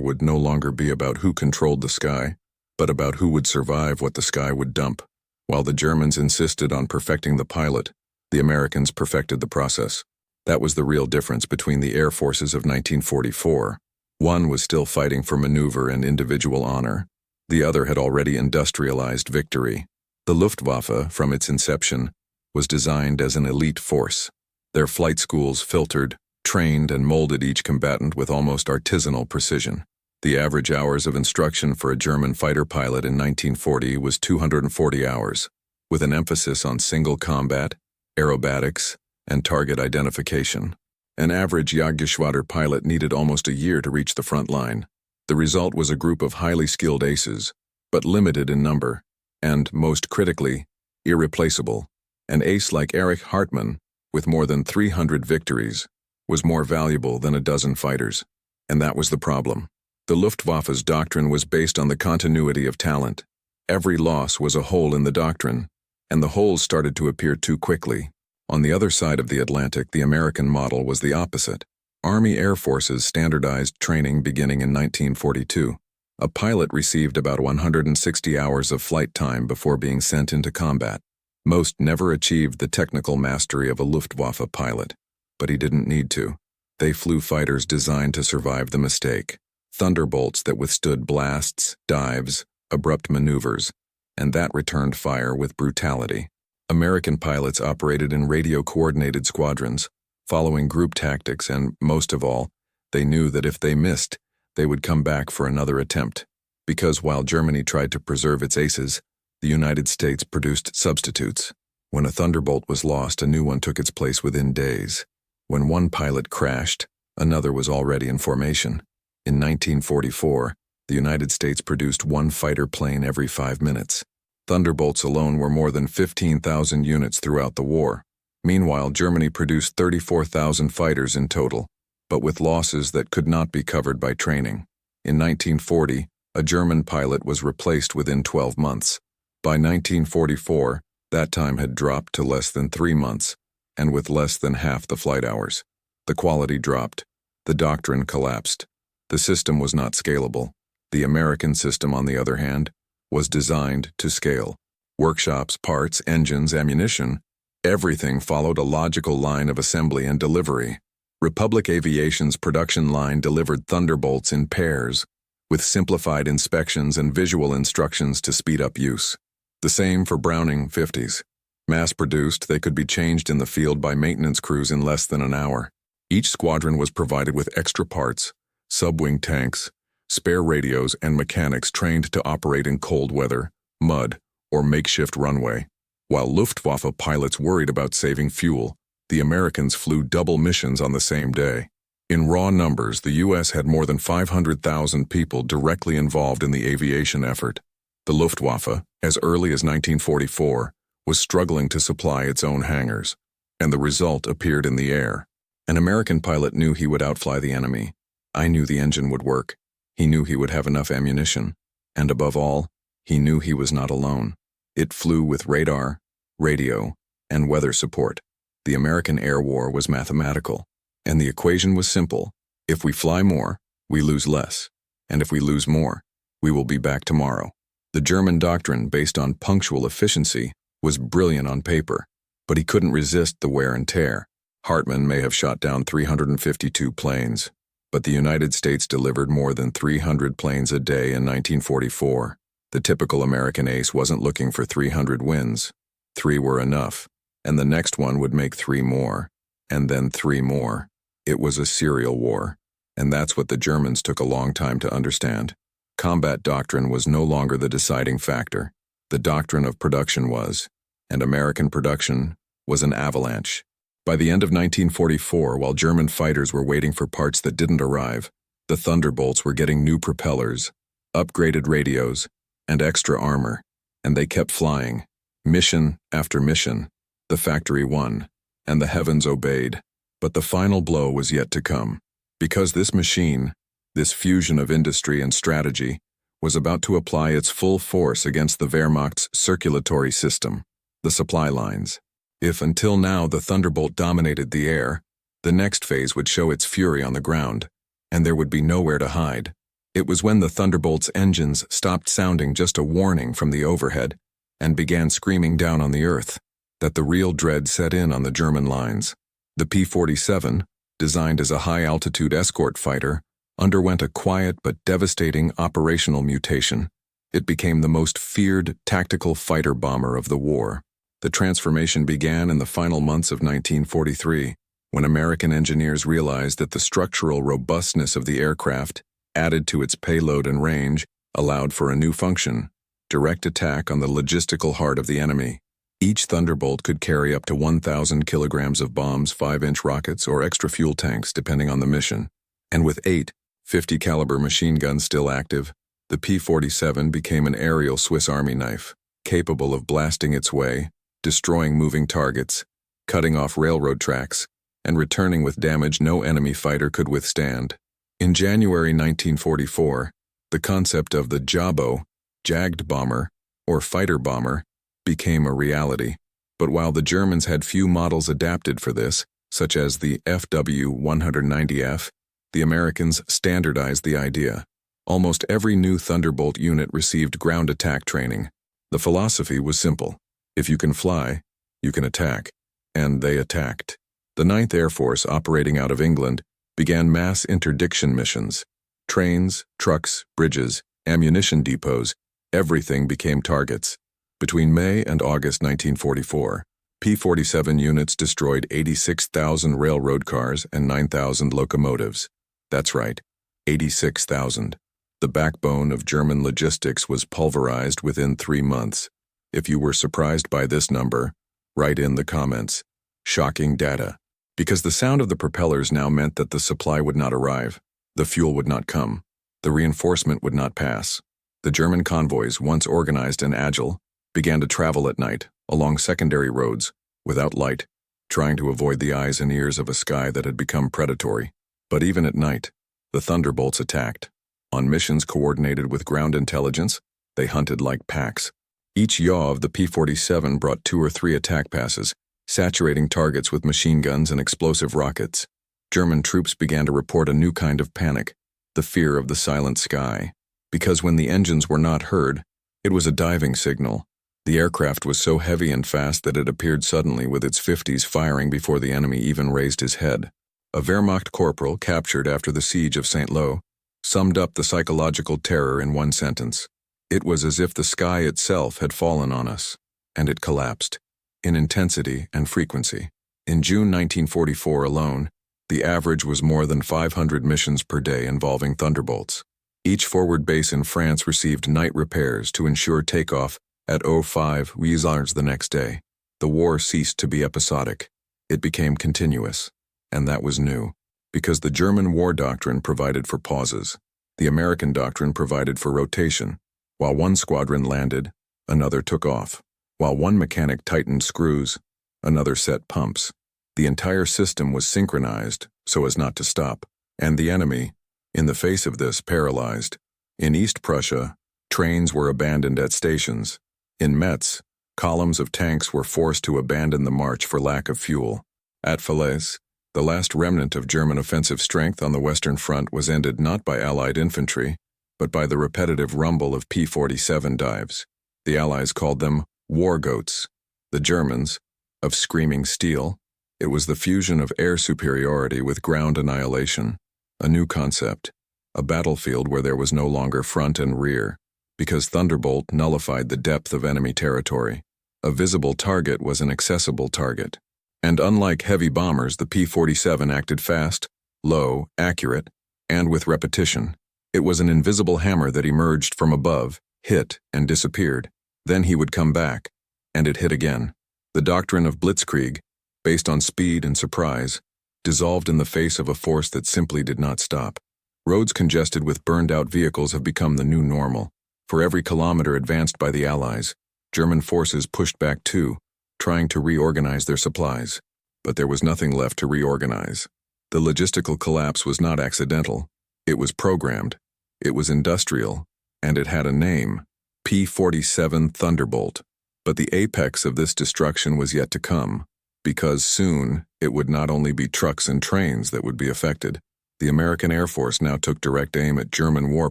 would no longer be about who controlled the sky, but about who would survive what the sky would dump. While the Germans insisted on perfecting the pilot, the Americans perfected the process. That was the real difference between the air forces of 1944. One was still fighting for maneuver and individual honor. The other had already industrialized victory. The Luftwaffe, from its inception, was designed as an elite force. Their flight schools filtered, trained, and molded each combatant with almost artisanal precision. The average hours of instruction for a German fighter pilot in 1940 was 240 hours, with an emphasis on single combat, aerobatics, and target identification. An average Jagdgeschwader pilot needed almost a year to reach the front line. The result was a group of highly skilled aces, but limited in number, and, most critically, irreplaceable. An ace like Erich Hartmann, with more than 300 victories, was more valuable than a dozen fighters. And that was the problem. The Luftwaffe's doctrine was based on the continuity of talent. Every loss was a hole in the doctrine, and the holes started to appear too quickly. On the other side of the Atlantic, the American model was the opposite. Army Air Forces standardized training beginning in 1942. A pilot received about 160 hours of flight time before being sent into combat. Most never achieved the technical mastery of a Luftwaffe pilot, but he didn't need to. They flew fighters designed to survive the mistake. Thunderbolts that withstood blasts, dives, abrupt maneuvers, and that returned fire with brutality. American pilots operated in radio-coordinated squadrons, following group tactics, and, most of all, they knew that if they missed, they would come back for another attempt. Because while Germany tried to preserve its aces, the United States produced substitutes. When a Thunderbolt was lost, a new one took its place within days. When one pilot crashed, another was already in formation. In 1944, the United States produced one fighter plane every 5 minutes. Thunderbolts alone were more than 15,000 units throughout the war. Meanwhile, Germany produced 34,000 fighters in total, but with losses that could not be covered by training. In 1940, a German pilot was replaced within 12 months. By 1944, that time had dropped to less than 3 months, and with less than half the flight hours. The quality dropped. The doctrine collapsed. The system was not scalable. The American system, on the other hand, was designed to scale. Workshops, parts, engines, ammunition, everything followed a logical line of assembly and delivery. Republic Aviation's production line delivered Thunderbolts in pairs, with simplified inspections and visual instructions to speed up use. The same for Browning 50s. Mass-produced, they could be changed in the field by maintenance crews in less than an hour. Each squadron was provided with extra parts, sub-wing tanks, spare radios, and mechanics trained to operate in cold weather, mud, or makeshift runway. While Luftwaffe pilots worried about saving fuel, the Americans flew double missions on the same day. In raw numbers, the U.S. had more than 500,000 people directly involved in the aviation effort. The Luftwaffe, as early as 1944, was struggling to supply its own hangars, and the result appeared in the air. An American pilot knew he would outfly the enemy. I knew the engine would work. He knew he would have enough ammunition. And above all, he knew he was not alone. It flew with radar, radio, and weather support. The American air war was mathematical, and the equation was simple. If we fly more, we lose less. And if we lose more, we will be back tomorrow. The German doctrine, based on punctual efficiency, was brilliant on paper, but he couldn't resist the wear and tear. Hartmann may have shot down 352 planes, but the United States delivered more than 300 planes a day in 1944. The typical American ace wasn't looking for 300 wins. 3 were enough, and the next one would make 3 more, and then 3 more. It was a serial war, and that's what the Germans took a long time to understand. Combat doctrine was no longer the deciding factor. The doctrine of production was, and American production was an avalanche. By the end of 1944, while German fighters were waiting for parts that didn't arrive, the Thunderbolts were getting new propellers, upgraded radios, and extra armor, and they kept flying. Mission after mission, the factory won, and the heavens obeyed. But the final blow was yet to come, because this machine, this fusion of industry and strategy, was about to apply its full force against the Wehrmacht's circulatory system, the supply lines. If until now the Thunderbolt dominated the air, the next phase would show its fury on the ground, and there would be nowhere to hide. It was when the Thunderbolt's engines stopped sounding just a warning from the overhead and began screaming down on the earth that the real dread set in on the German lines. The P-47, designed as a high-altitude escort fighter, underwent a quiet but devastating operational mutation. It became the most feared tactical fighter bomber of the war. The transformation began in the final months of 1943, when American engineers realized that the structural robustness of the aircraft, added to its payload and range, allowed for a new function: direct attack on the logistical heart of the enemy. Each Thunderbolt could carry up to 1,000 kilograms of bombs, 5-inch rockets, or extra fuel tanks, depending on the mission. And with 8 50-caliber machine guns still active, the P-47 became an aerial Swiss Army knife, capable of blasting its way, destroying moving targets, cutting off railroad tracks, and returning with damage no enemy fighter could withstand. In January 1944, the concept of the Jabo, jagged bomber, or fighter bomber, became a reality. But while the Germans had few models adapted for this, such as the FW-190F, the Americans standardized the idea. Almost every new Thunderbolt unit received ground attack training. The philosophy was simple: if you can fly, you can attack. And they attacked. The 9th Air Force, operating out of England, began mass interdiction missions. Trains, trucks, bridges, ammunition depots, everything became targets. Between May and August 1944, P-47 units destroyed 86,000 railroad cars and 9,000 locomotives. That's right, 86,000. The backbone of German logistics was pulverized within 3 months. If you were surprised by this number, write in the comments. Shocking data. Because the sound of the propellers now meant that the supply would not arrive, the fuel would not come, the reinforcement would not pass. The German convoys, once organized and agile, began to travel at night, along secondary roads, without light, trying to avoid the eyes and ears of a sky that had become predatory. But even at night, the Thunderbolts attacked. On missions coordinated with ground intelligence, they hunted like packs. Each yaw of the P-47 brought 2 or 3 attack passes, saturating targets with machine guns and explosive rockets. German troops began to report a new kind of panic, the fear of the silent sky. Because when the engines were not heard, it was a diving signal. The aircraft was so heavy and fast that it appeared suddenly with its 50s firing before the enemy even raised his head. A Wehrmacht corporal captured after the siege of St. Lo summed up the psychological terror in one sentence: it was as if the sky itself had fallen on us, and it collapsed, in intensity and frequency. In June 1944 alone, the average was more than 500 missions per day involving Thunderbolts. Each forward base in France received night repairs to ensure takeoff at 05 Hussars the next day. The war ceased to be episodic. It became continuous. And that was new, because the German war doctrine provided for pauses. The American doctrine provided for rotation. While one squadron landed, another took off. While one mechanic tightened screws, another set pumps. The entire system was synchronized so as not to stop. And the enemy, in the face of this, paralyzed. In East Prussia, trains were abandoned at stations. In Metz, columns of tanks were forced to abandon the march for lack of fuel. At Falaise, the last remnant of German offensive strength on the Western Front was ended not by Allied infantry, but by the repetitive rumble of P-47 dives. The Allies called them war goats. The Germans, of screaming steel. It was the fusion of air superiority with ground annihilation. A new concept, a battlefield where there was no longer front and rear, because Thunderbolt nullified the depth of enemy territory. A visible target was an accessible target. And unlike heavy bombers, the P-47 acted fast, low, accurate, and with repetition. It was an invisible hammer that emerged from above, hit, and disappeared. Then he would come back, and it hit again. The doctrine of blitzkrieg, based on speed and surprise, dissolved in the face of a force that simply did not stop. Roads congested with burned-out vehicles have become the new normal. For every kilometer advanced by the Allies, German forces pushed back too, trying to reorganize their supplies. But there was nothing left to reorganize. The logistical collapse was not accidental. It was programmed. It was industrial. And it had a name: P-47 Thunderbolt. But the apex of this destruction was yet to come, because soon it would not only be trucks and trains that would be affected. The American Air Force now took direct aim at German war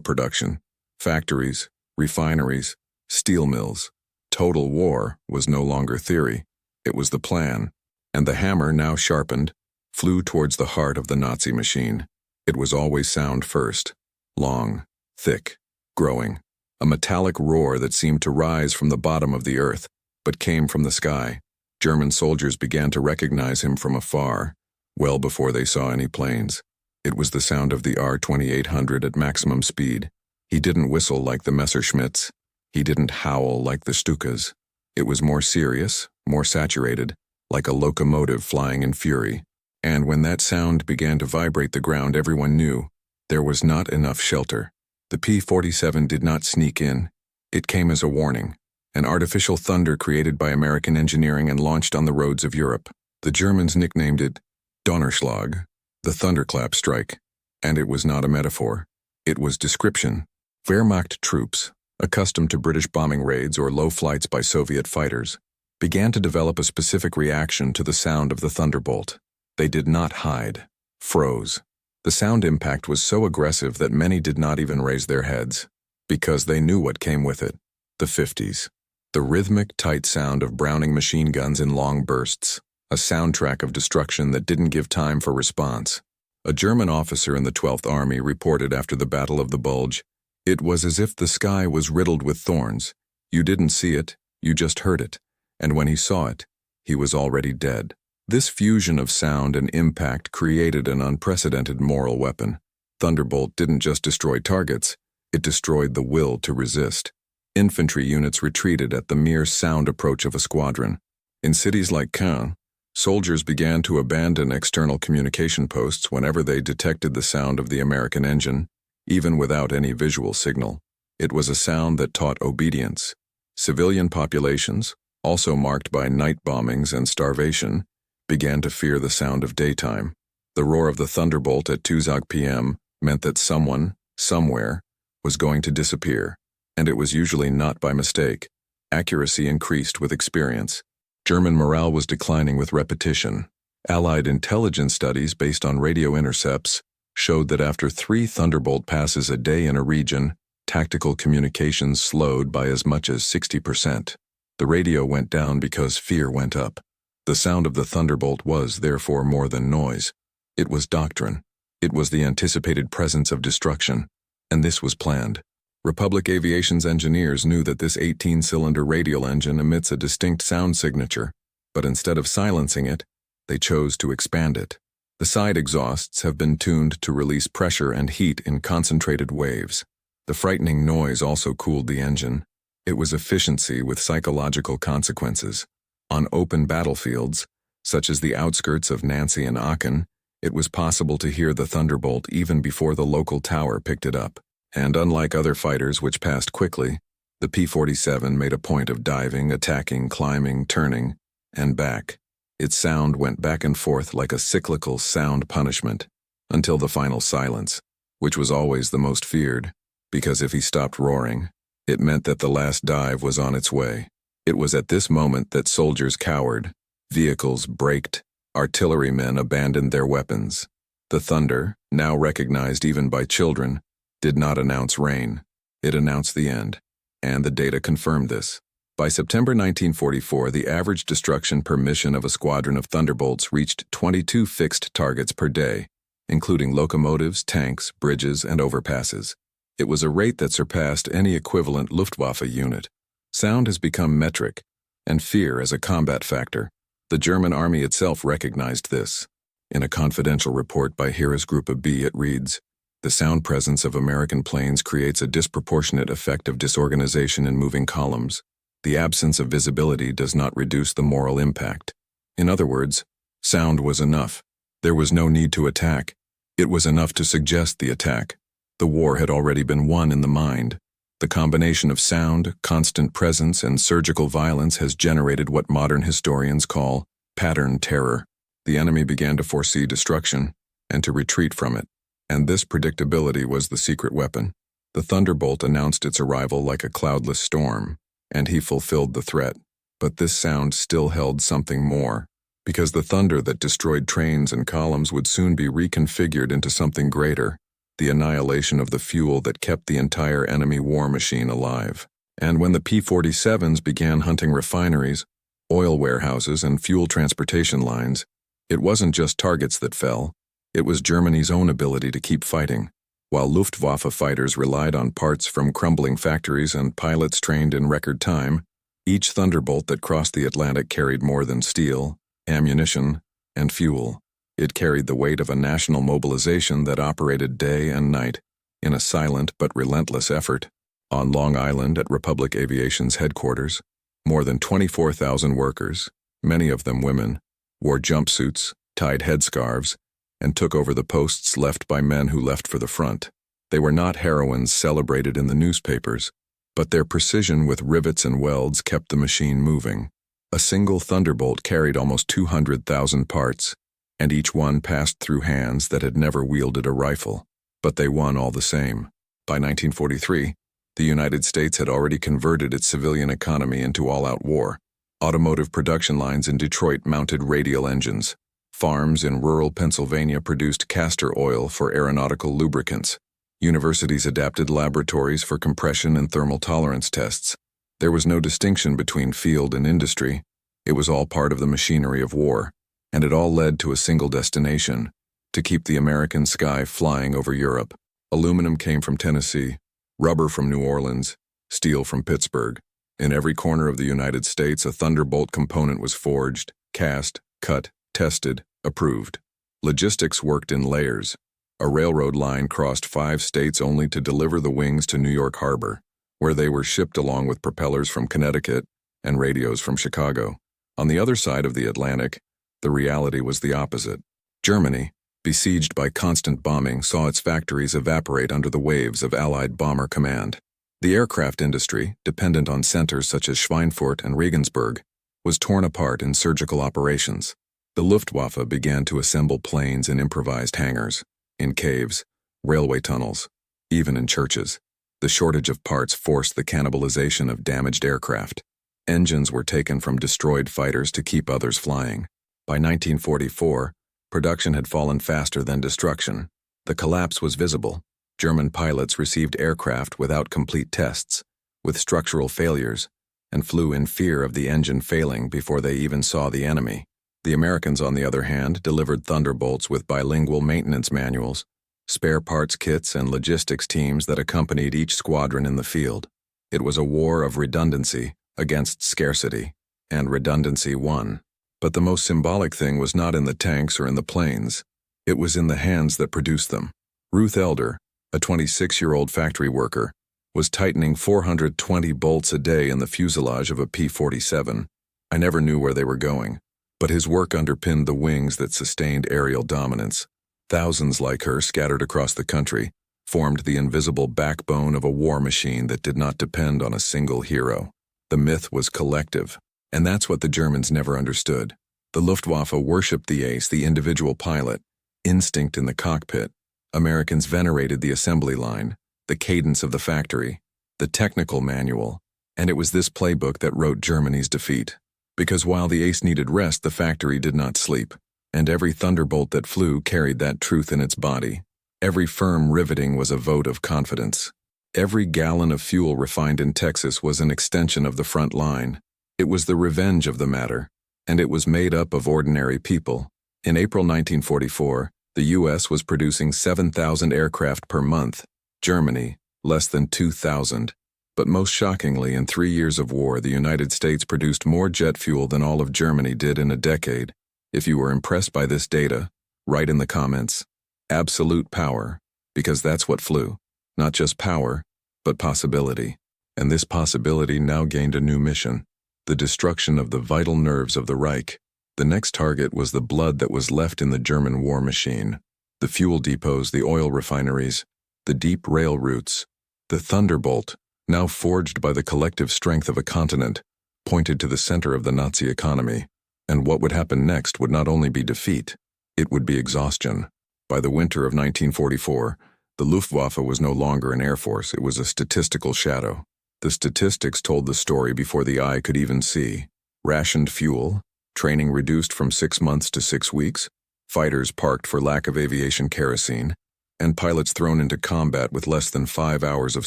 production. Factories, refineries, steel mills. Total war was no longer theory. It was the plan. And the hammer, now sharpened, flew towards the heart of the Nazi machine. It was always sound first. Long, thick, growing. A metallic roar that seemed to rise from the bottom of the earth, but came from the sky. German soldiers began to recognize him from afar, well before they saw any planes. It was the sound of the R-2800 at maximum speed. He didn't whistle like the Messerschmitts. He didn't howl like the Stukas. It was more serious, more saturated, like a locomotive flying in fury. And when that sound began to vibrate the ground, everyone knew there was not enough shelter. The P-47 did not sneak in. It came as a warning, an artificial thunder created by American engineering and launched on the roads of Europe. The Germans nicknamed it Donnerschlag, the thunderclap strike. And it was not a metaphor. It was description. Wehrmacht troops, accustomed to British bombing raids or low flights by Soviet fighters, began to develop a specific reaction to the sound of the thunderbolt. They did not hide, froze. The sound impact was so aggressive that many did not even raise their heads, because they knew what came with it: the 50s. The rhythmic, tight sound of Browning machine guns in long bursts, a soundtrack of destruction that didn't give time for response. A German officer in the 12th Army reported after the Battle of the Bulge, "It was as if the sky was riddled with thorns. You didn't see it, you just heard it. And when he saw it, he was already dead." This fusion of sound and impact created an unprecedented moral weapon. Thunderbolt didn't just destroy targets, it destroyed the will to resist. Infantry units retreated at the mere sound approach of a squadron. In cities like Caen, soldiers began to abandon external communication posts whenever they detected the sound of the American engine, even without any visual signal. It was a sound that taught obedience. Civilian populations, also marked by night bombings and starvation, began to fear the sound of daytime. The roar of the thunderbolt at 2 p.m. meant that someone, somewhere, was going to disappear, and it was usually not by mistake. Accuracy increased with experience. German morale was declining with repetition. Allied intelligence studies based on radio intercepts showed that after 3 thunderbolt passes a day in a region, tactical communications slowed by as much as 60%. The radio went down because fear went up. The sound of the thunderbolt was, therefore, more than noise. It was doctrine. It was the anticipated presence of destruction. And this was planned. Republic Aviation's engineers knew that this 18-cylinder radial engine emits a distinct sound signature, but instead of silencing it, they chose to expand it. The side exhausts have been tuned to release pressure and heat in concentrated waves. The frightening noise also cooled the engine. It was efficiency with psychological consequences. On open battlefields, such as the outskirts of Nancy and Aachen, it was possible to hear the thunderbolt even before the local tower picked it up. And unlike other fighters which passed quickly, the P-47 made a point of diving, attacking, climbing, turning, and back. Its sound went back and forth like a cyclical sound punishment, until the final silence, which was always the most feared, because if he stopped roaring, it meant that the last dive was on its way. It was at this moment that soldiers cowered, vehicles braked, artillerymen abandoned their weapons. The thunder, now recognized even by children, did not announce rain. It announced the end, and the data confirmed this. By September 1944, the average destruction per mission of a squadron of Thunderbolts reached 22 fixed targets per day, including locomotives, tanks, bridges, and overpasses. It was a rate that surpassed any equivalent Luftwaffe unit. Sound has become metric, and fear as a combat factor. The German army itself recognized this. In a confidential report by Harris Group of B, it reads, "The sound presence of American planes creates a disproportionate effect of disorganization in moving columns. The absence of visibility does not reduce the moral impact." In other words, sound was enough. There was no need to attack. It was enough to suggest the attack. The war had already been won in the mind. The combination of sound, constant presence, and surgical violence has generated what modern historians call pattern terror. The enemy began to foresee destruction and to retreat from it, and this predictability was the secret weapon. The Thunderbolt announced its arrival like a cloudless storm, and he fulfilled the threat. But this sound still held something more, because the thunder that destroyed trains and columns would soon be reconfigured into something greater, the annihilation of the fuel that kept the entire enemy war machine alive. And when the P-47s began hunting refineries, oil warehouses, and fuel transportation lines, it wasn't just targets that fell, it was Germany's own ability to keep fighting. While Luftwaffe fighters relied on parts from crumbling factories and pilots trained in record time, each Thunderbolt that crossed the Atlantic carried more than steel, ammunition, and fuel. It carried the weight of a national mobilization that operated day and night in a silent but relentless effort. On Long Island at Republic Aviation's headquarters, more than 24,000 workers, many of them women, wore jumpsuits, tied headscarves, and took over the posts left by men who left for the front. They were not heroines celebrated in the newspapers, but their precision with rivets and welds kept the machine moving. A single Thunderbolt carried almost 200,000 parts, and each one passed through hands that had never wielded a rifle. But they won all the same. By 1943, the United States had already converted its civilian economy into all-out war. Automotive production lines in Detroit mounted radial engines. Farms in rural Pennsylvania produced castor oil for aeronautical lubricants. Universities adapted laboratories for compression and thermal tolerance tests. There was no distinction between field and industry. It was all part of the machinery of war, and it all led to a single destination: to keep the American sky flying over Europe. Aluminum came from Tennessee, rubber from New Orleans, steel from Pittsburgh. In every corner of the United States, a Thunderbolt component was forged, cast, cut, tested, approved. Logistics worked in layers. A railroad line crossed 5 states only to deliver the wings to New York Harbor, where they were shipped along with propellers from Connecticut and radios from Chicago. On the other side of the Atlantic, the reality was the opposite. Germany, besieged by constant bombing, saw its factories evaporate under the waves of Allied bomber command. The aircraft industry, dependent on centers such as Schweinfurt and Regensburg, was torn apart in surgical operations. The Luftwaffe began to assemble planes in improvised hangars, in caves, railway tunnels, even in churches. The shortage of parts forced the cannibalization of damaged aircraft. Engines were taken from destroyed fighters to keep others flying. By 1944, production had fallen faster than destruction. The collapse was visible. German pilots received aircraft without complete tests, with structural failures, and flew in fear of the engine failing before they even saw the enemy. The Americans, on the other hand, delivered Thunderbolts with bilingual maintenance manuals, spare parts kits, and logistics teams that accompanied each squadron in the field. It was a war of redundancy against scarcity, and redundancy won. But the most symbolic thing was not in the tanks or in the planes. It was in the hands that produced them. Ruth Elder, a 26-year-old factory worker, was tightening 420 bolts a day in the fuselage of a P-47. I never knew where they were going, but his work underpinned the wings that sustained aerial dominance. Thousands like her, scattered across the country, formed the invisible backbone of a war machine that did not depend on a single hero. The myth was collective, and that's what the Germans never understood. The Luftwaffe worshipped the ace, the individual pilot, instinct in the cockpit. Americans venerated the assembly line, the cadence of the factory, the technical manual, and it was this playbook that wrote Germany's defeat. Because while the ace needed rest, the factory did not sleep, and every Thunderbolt that flew carried that truth in its body. Every firm riveting was a vote of confidence. Every gallon of fuel refined in Texas was an extension of the front line. It was the revenge of the matter, and it was made up of ordinary people. In April 1944, the U.S. was producing 7,000 aircraft per month, Germany, less than 2,000. But most shockingly, in 3 years of war, the United States produced more jet fuel than all of Germany did in a decade. If you were impressed by this data, Write in the comments, absolute power, because that's what flew. Not just power, but possibility. And this possibility now gained a new mission: the destruction of the vital nerves of the Reich. The next target was the blood that was left in the German war machine. The fuel depots, the oil refineries, the deep rail routes. The Thunderbolt, now forged by the collective strength of a continent, pointed to the center of the Nazi economy. And what would happen next would not only be defeat, it would be exhaustion. By the winter of 1944, the Luftwaffe was no longer an air force, it was a statistical shadow. The statistics told the story before the eye could even see. Rationed fuel, training reduced from 6 months to 6 weeks, fighters parked for lack of aviation kerosene, and pilots thrown into combat with less than 5 hours of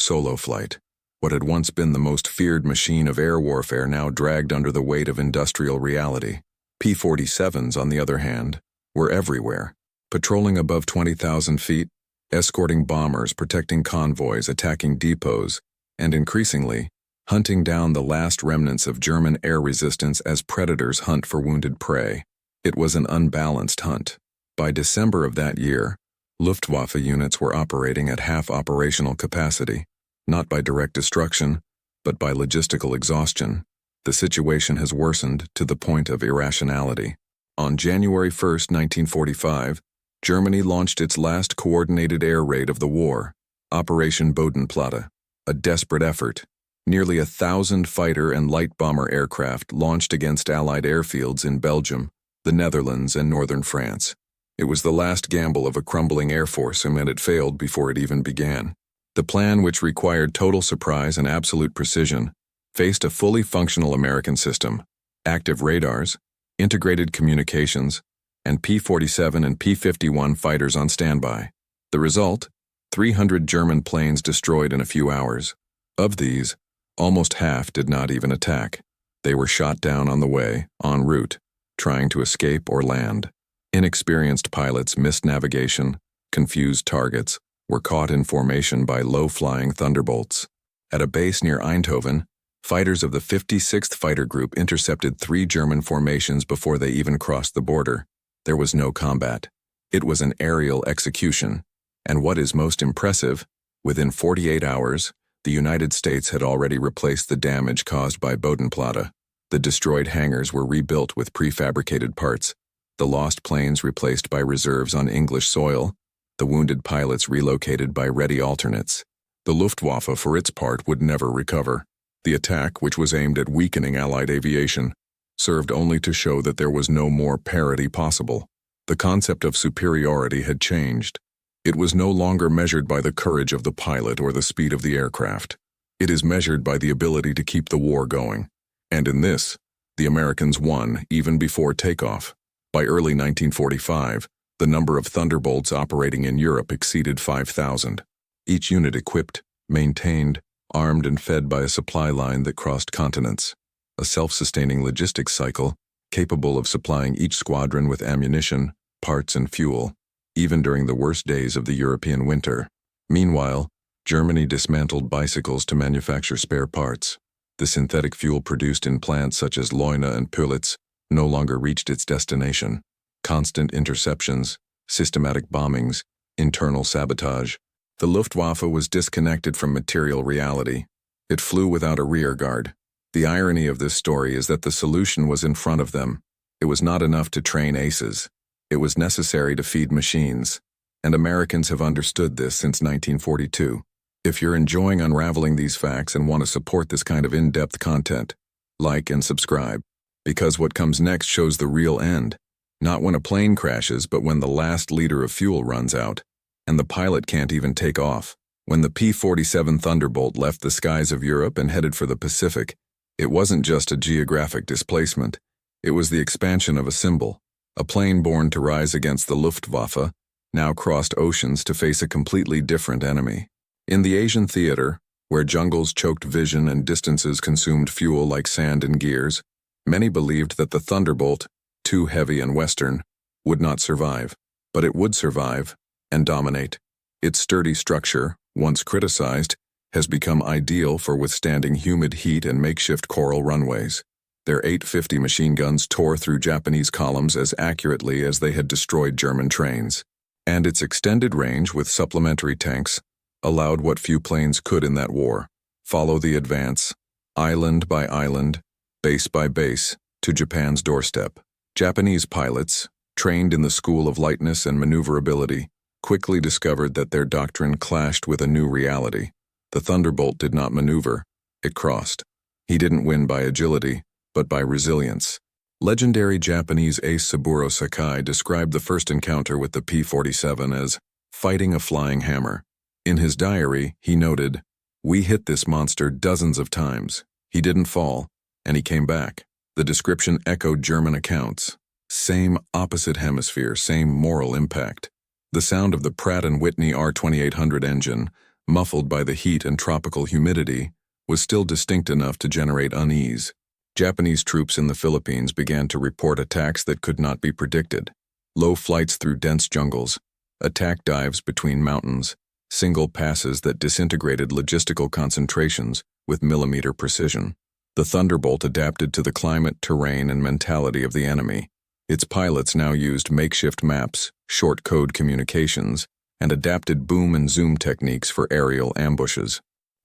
solo flight. What had once been the most feared machine of air warfare now dragged under the weight of industrial reality. P-47s, on the other hand, were everywhere, patrolling above 20,000 feet, escorting bombers, protecting convoys, attacking depots, and increasingly, hunting down the last remnants of German air resistance as predators hunt for wounded prey. It was an unbalanced hunt. By December of that year, Luftwaffe units were operating at half operational capacity, not by direct destruction, but by logistical exhaustion. The situation has worsened to the point of irrationality. On January 1, 1945, Germany launched its last coordinated air raid of the war, Operation Bodenplatte, a desperate effort. Nearly 1,000 fighter and light bomber aircraft launched against Allied airfields in Belgium, the Netherlands, and northern France. It was the last gamble of a crumbling air force, and it failed before it even began. The plan, which required total surprise and absolute precision, faced a fully functional American system, active radars, integrated communications, and P-47 and P-51 fighters on standby. The result? 300 German planes destroyed in a few hours. Of these, almost half did not even attack. They were shot down on the way, en route, trying to escape or land. Inexperienced pilots missed navigation, confused targets, were caught in formation by low-flying Thunderbolts. At a base near Eindhoven, fighters of the 56th Fighter Group intercepted 3 German formations before they even crossed the border. There was no combat. It was an aerial execution. And what is most impressive, within 48 hours, the United States had already replaced the damage caused by Bodenplatte. The destroyed hangars were rebuilt with prefabricated parts, the lost planes replaced by reserves on English soil, the wounded pilots relocated by ready alternates. The Luftwaffe, for its part, would never recover. The attack, which was aimed at weakening Allied aviation, served only to show that there was no more parity possible. The concept of superiority had changed. It was no longer measured by the courage of the pilot or the speed of the aircraft. It is measured by the ability to keep the war going. And in this, the Americans won even before takeoff. By early 1945, the number of Thunderbolts operating in Europe exceeded 5,000. Each unit equipped, maintained, armed and fed by a supply line that crossed continents. A self-sustaining logistics cycle, capable of supplying each squadron with ammunition, parts and fuel, even during the worst days of the European winter. Meanwhile, Germany dismantled bicycles to manufacture spare parts. The synthetic fuel produced in plants such as Leuna and Pölitz no longer reached its destination. Constant interceptions, systematic bombings, internal sabotage. The Luftwaffe was disconnected from material reality. It flew without a rear guard. The irony of this story is that the solution was in front of them. It was not enough to train aces. It was necessary to feed machines, and Americans have understood this since 1942. If you're enjoying unraveling these facts and want to support this kind of in-depth content, like and subscribe, because what comes next shows the real end, not when a plane crashes, but when the last liter of fuel runs out, and the pilot can't even take off. When the P-47 Thunderbolt left the skies of Europe and headed for the Pacific, it wasn't just a geographic displacement, it was the expansion of a symbol. A plane born to rise against the Luftwaffe now crossed oceans to face a completely different enemy. In the Asian theater, where jungles choked vision and distances consumed fuel like sand and gears, many believed that the Thunderbolt, too heavy and Western, would not survive. But it would survive and dominate. Its sturdy structure, once criticized, has become ideal for withstanding humid heat and makeshift coral runways. Their 850 machine guns tore through Japanese columns as accurately as they had destroyed German trains. And its extended range with supplementary tanks allowed what few planes could in that war: follow the advance, island by island, base by base, to Japan's doorstep. Japanese pilots, trained in the school of lightness and maneuverability, quickly discovered that their doctrine clashed with a new reality. The Thunderbolt did not maneuver, it crossed. He didn't win by agility, but by resilience. Legendary Japanese ace Saburo Sakai described the first encounter with the P-47 as fighting a flying hammer. In his diary, he noted, "We hit this monster dozens of times. He didn't fall, and he came back." The description echoed German accounts. Same opposite hemisphere, same moral impact. The sound of the Pratt & Whitney R2800 engine, muffled by the heat and tropical humidity, was still distinct enough to generate unease. Japanese troops in the Philippines began to report attacks that could not be predicted. Low flights through dense jungles, attack dives between mountains, single passes that disintegrated logistical concentrations with millimeter precision. The Thunderbolt adapted to the climate, terrain, and mentality of the enemy. Its pilots now used makeshift maps, short code communications, and adapted boom and zoom techniques for aerial ambushes.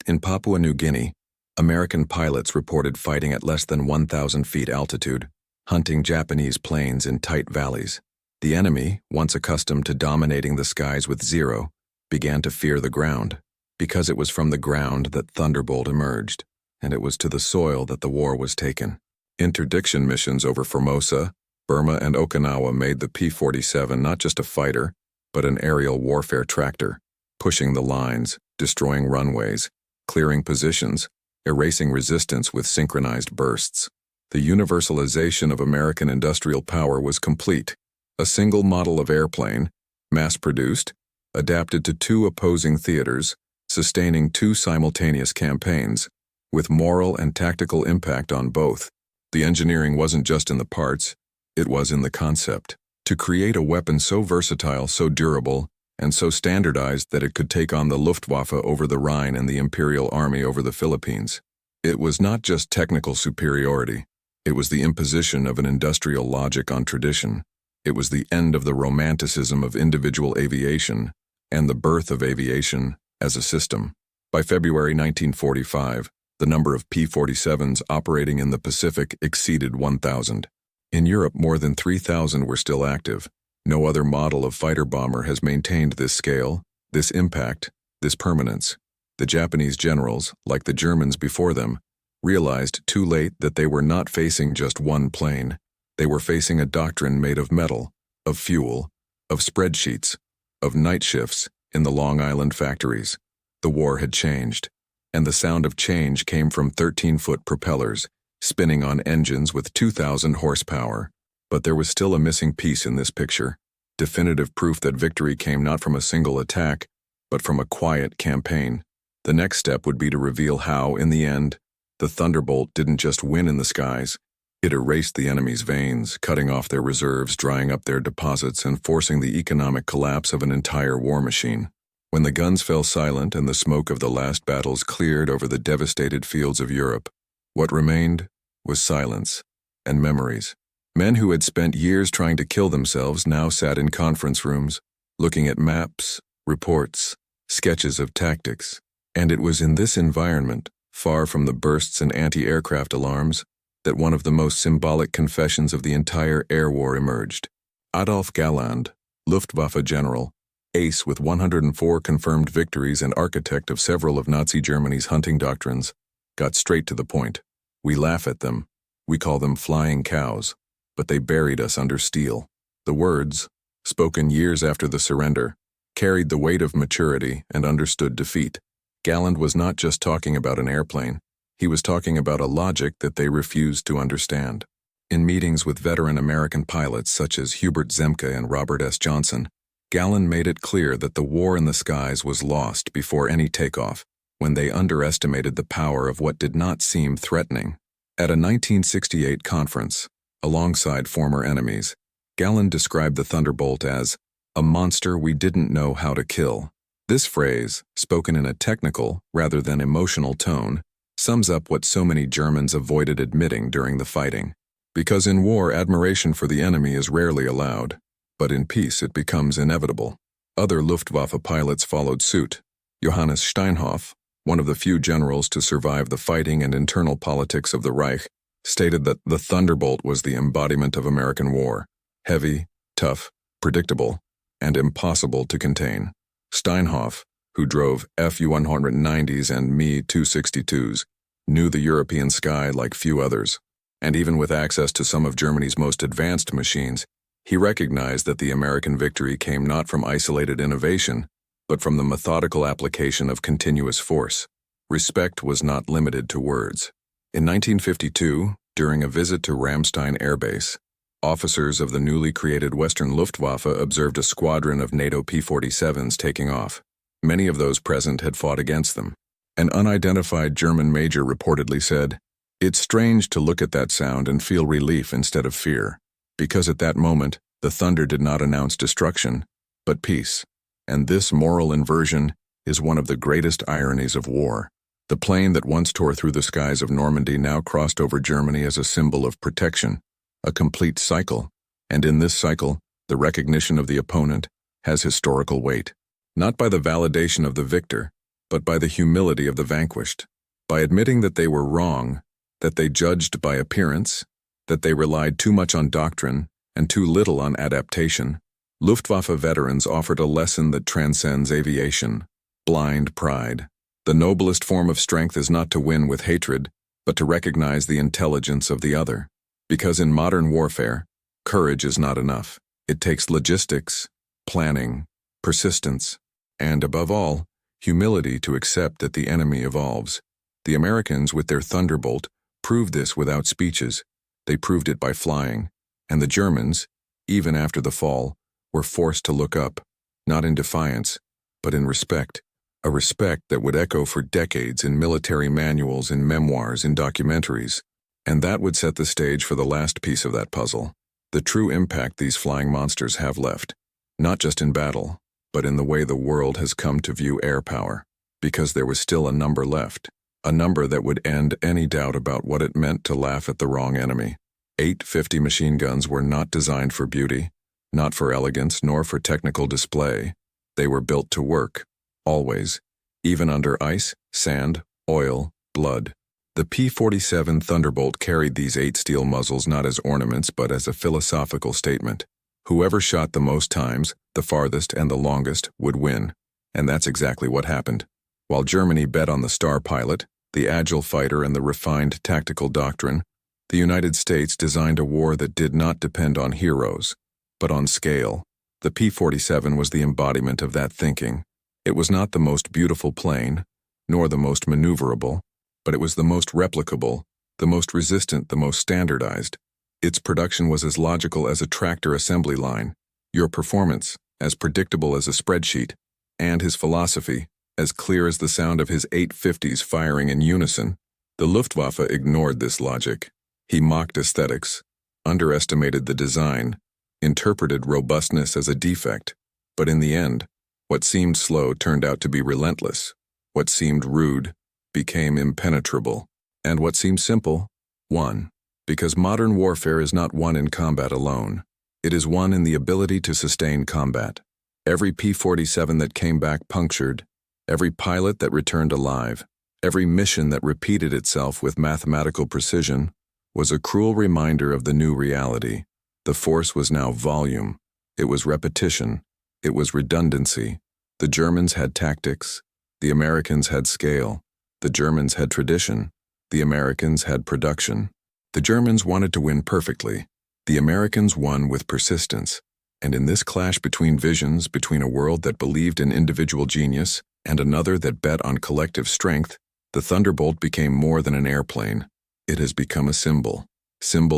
In Papua New Guinea, American pilots reported fighting at less than 1,000 feet altitude, hunting Japanese planes in tight valleys. The enemy, once accustomed to dominating the skies with zero, began to fear the ground, because it was from the ground that Thunderbolt emerged, and it was to the soil that the war was taken. Interdiction missions over Formosa, Burma, and Okinawa made the P-47 not just a fighter, but an aerial warfare tractor, pushing the lines, destroying runways, clearing positions, erasing resistance with synchronized bursts. The universalization of American industrial power was complete. A single model of airplane, mass-produced, adapted to two opposing theaters, sustaining two simultaneous campaigns, with moral and tactical impact on both. The engineering wasn't just in the parts, it was in the concept. To create a weapon so versatile, so durable, and so standardized that it could take on the Luftwaffe over the Rhine and the Imperial Army over the Philippines. It was not just technical superiority, it was the imposition of an industrial logic on tradition. It was the end of the romanticism of individual aviation and the birth of aviation as a system. By February 1945, the number of P-47s operating in the Pacific exceeded 1,000. In Europe, more than 3,000 were still active. No other model of fighter bomber has maintained this scale, this impact, this permanence. The Japanese generals, like the Germans before them, realized too late that they were not facing just one plane. They were facing a doctrine made of metal, of fuel, of spreadsheets, of night shifts in the Long Island factories. The war had changed, and the sound of change came from 13-foot propellers, spinning on engines with 2,000 horsepower. But there was still a missing piece in this picture, definitive proof that victory came not from a single attack, but from a quiet campaign. The next step would be to reveal how, in the end, the Thunderbolt didn't just win in the skies. It erased the enemy's veins, cutting off their reserves, drying up their deposits, and forcing the economic collapse of an entire war machine. When the guns fell silent and the smoke of the last battles cleared over the devastated fields of Europe, what remained was silence and memories. Men who had spent years trying to kill themselves now sat in conference rooms, looking at maps, reports, sketches of tactics. And it was in this environment, far from the bursts and anti-aircraft alarms, that one of the most symbolic confessions of the entire air war emerged. Adolf Galland, Luftwaffe general, ace with 104 confirmed victories and architect of several of Nazi Germany's hunting doctrines, got straight to the point. We laugh at them. We call them flying cows. But they buried us under steel. The words, spoken years after the surrender, carried the weight of maturity and understood defeat. Galland was not just talking about an airplane. He was talking about a logic that they refused to understand. In meetings with veteran American pilots such as Hubert Zemke and Robert S. Johnson, Galland made it clear that the war in the skies was lost before any takeoff, when they underestimated the power of what did not seem threatening. At a 1968 conference, alongside former enemies, Galland described the Thunderbolt as a monster we didn't know how to kill. This phrase, spoken in a technical rather than emotional tone, sums up what so many Germans avoided admitting during the fighting. Because in war, admiration for the enemy is rarely allowed, but in peace it becomes inevitable. Other Luftwaffe pilots followed suit. Johannes Steinhoff, one of the few generals to survive the fighting and internal politics of the Reich, stated that the Thunderbolt was the embodiment of American war: heavy, tough, predictable, and impossible to contain. Steinhoff, who drove Fu-190s and Me-262s, knew the European sky like few others, and even with access to some of Germany's most advanced machines, he recognized that the American victory came not from isolated innovation, but from the methodical application of continuous force. Respect was not limited to words. In 1952, during a visit to Ramstein Air Base, officers of the newly created Western Luftwaffe observed a squadron of NATO P-47s taking off. Many of those present had fought against them. An unidentified German major reportedly said, "It's strange to look at that sound and feel relief instead of fear, because at that moment, the thunder did not announce destruction, but peace. And this moral inversion is one of the greatest ironies of war. The plane that once tore through the skies of Normandy now crossed over Germany as a symbol of protection, a complete cycle, and in this cycle, the recognition of the opponent has historical weight, not by the validation of the victor, but by the humility of the vanquished, by admitting that they were wrong, that they judged by appearance, that they relied too much on doctrine and too little on adaptation. Luftwaffe veterans offered a lesson that transcends aviation: blind pride. The noblest form of strength is not to win with hatred, but to recognize the intelligence of the other. Because in modern warfare, courage is not enough. It takes logistics, planning, persistence, and above all, humility to accept that the enemy evolves. The Americans, with their Thunderbolt, proved this without speeches. They proved it by flying. And the Germans, even after the fall, were forced to look up, not in defiance, but in respect. A respect that would echo for decades in military manuals, in memoirs, in documentaries. And that would set the stage for the last piece of that puzzle: the true impact these flying monsters have left, not just in battle, but in the way the world has come to view air power, because there was still a number left, a number that would end any doubt about what it meant to laugh at the wrong enemy. 850 machine guns were not designed for beauty, not for elegance, nor for technical display. They were built to work. Always, even under ice, sand, oil, blood. The P-47 Thunderbolt carried these 8 steel muzzles not as ornaments but as a philosophical statement. Whoever shot the most times, the farthest and the longest, would win. And that's exactly what happened. While Germany bet on the star pilot, the agile fighter, and the refined tactical doctrine, the United States designed a war that did not depend on heroes, but on scale. The P-47 was the embodiment of that thinking. It was not the most beautiful plane, nor the most maneuverable, but it was the most replicable, the most resistant, the most standardized. Its production was as logical as a tractor assembly line, your performance as predictable as a spreadsheet, and his philosophy as clear as the sound of his 850s firing in unison. The Luftwaffe ignored this logic. He mocked aesthetics, underestimated the design, interpreted robustness as a defect, but in the end, what seemed slow turned out to be relentless. What seemed rude became impenetrable. And what seemed simple, won. Because modern warfare is not won in combat alone. It is won in the ability to sustain combat. Every P-47 that came back punctured, every pilot that returned alive, every mission that repeated itself with mathematical precision, was a cruel reminder of the new reality. The force was now volume. It was repetition. It was redundancy. The Germans had tactics. The Americans had scale. The Germans had tradition. The Americans had production. The Germans wanted to win perfectly. The Americans won with persistence. And in this clash between visions, between a world that believed in individual genius and another that bet on collective strength, the Thunderbolt became more than an airplane. It has become a symbol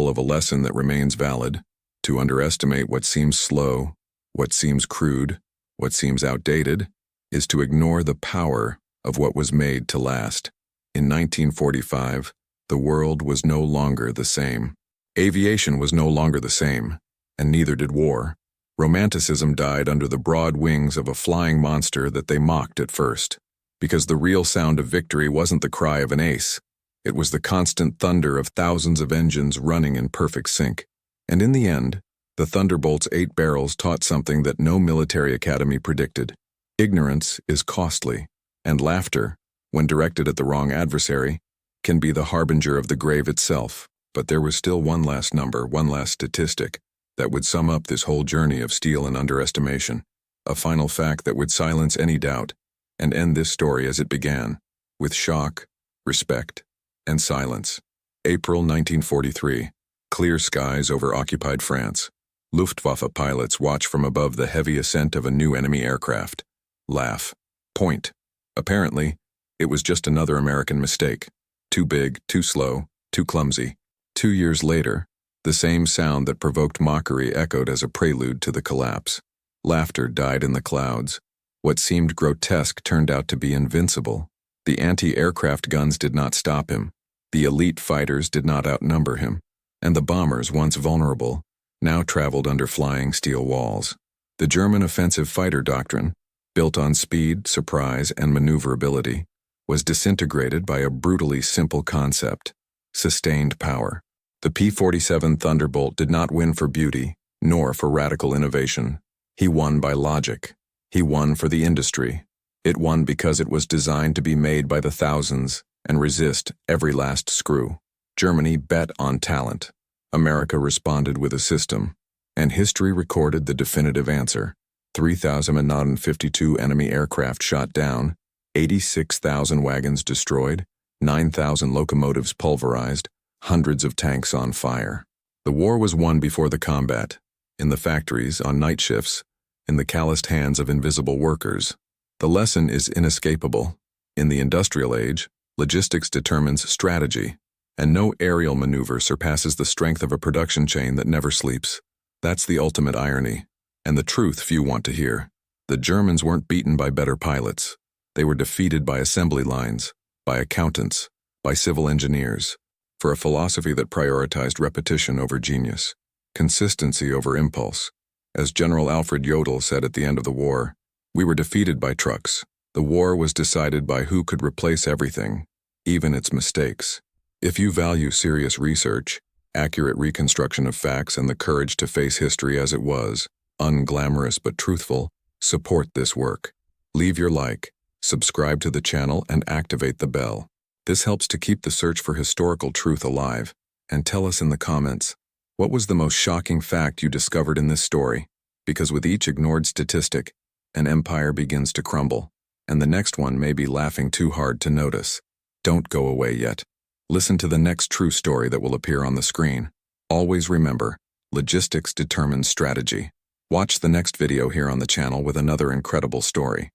of a lesson that remains valid. To underestimate what seems slow, what seems crude, what seems outdated, is to ignore the power of what was made to last. In 1945, the world was no longer the same. Aviation was no longer the same, and neither did war. Romanticism died under the broad wings of a flying monster that they mocked at first, because the real sound of victory wasn't the cry of an ace, It was the constant thunder of thousands of engines running in perfect sync. And in the end, the Thunderbolt's 8 barrels taught something that no military academy predicted. Ignorance is costly, and laughter, when directed at the wrong adversary, can be the harbinger of the grave itself. But there was still one last number, one last statistic, that would sum up this whole journey of steel and underestimation. A final fact that would silence any doubt, and end this story as it began, with shock, respect, and silence. April 1943. Clear skies over occupied France. Luftwaffe pilots watch from above the heavy ascent of a new enemy aircraft. Laugh. Point. Apparently, it was just another American mistake. Too big, too slow, too clumsy. 2 years later, the same sound that provoked mockery echoed as a prelude to the collapse. Laughter died in the clouds. What seemed grotesque turned out to be invincible. The anti-aircraft guns did not stop him. The elite fighters did not outnumber him. And the bombers, once vulnerable, now traveled under flying steel walls. The German offensive fighter doctrine, built on speed, surprise, and maneuverability, was disintegrated by a brutally simple concept: sustained power. The P-47 Thunderbolt did not win for beauty, nor for radical innovation. He won by logic. He won for the industry. It won because it was designed to be made by the thousands and resist every last screw. Germany bet on talent. America responded with a system. And history recorded the definitive answer: 3,052 enemy aircraft shot down, 86,000 wagons destroyed, 9,000 locomotives pulverized, hundreds of tanks on fire. The war was won before the combat, in the factories, on night shifts, in the calloused hands of invisible workers. The lesson is inescapable. In the industrial age, logistics determines strategy, and no aerial maneuver surpasses the strength of a production chain that never sleeps. That's the ultimate irony, and the truth few want to hear. The Germans weren't beaten by better pilots. They were defeated by assembly lines, by accountants, by civil engineers, for a philosophy that prioritized repetition over genius, consistency over impulse. As General Alfred Jodl said at the end of the war, "We were defeated by trucks. The war was decided by who could replace everything, even its mistakes." If you value serious research, accurate reconstruction of facts, and the courage to face history as it was, unglamorous but truthful, support this work. Leave your like, subscribe to the channel, and activate the bell. This helps to keep the search for historical truth alive. And tell us in the comments, what was the most shocking fact you discovered in this story? Because with each ignored statistic, an empire begins to crumble, and the next one may be laughing too hard to notice. Don't go away yet. Listen to the next true story that will appear on the screen. Always remember, logistics determines strategy. Watch the next video here on the channel with another incredible story.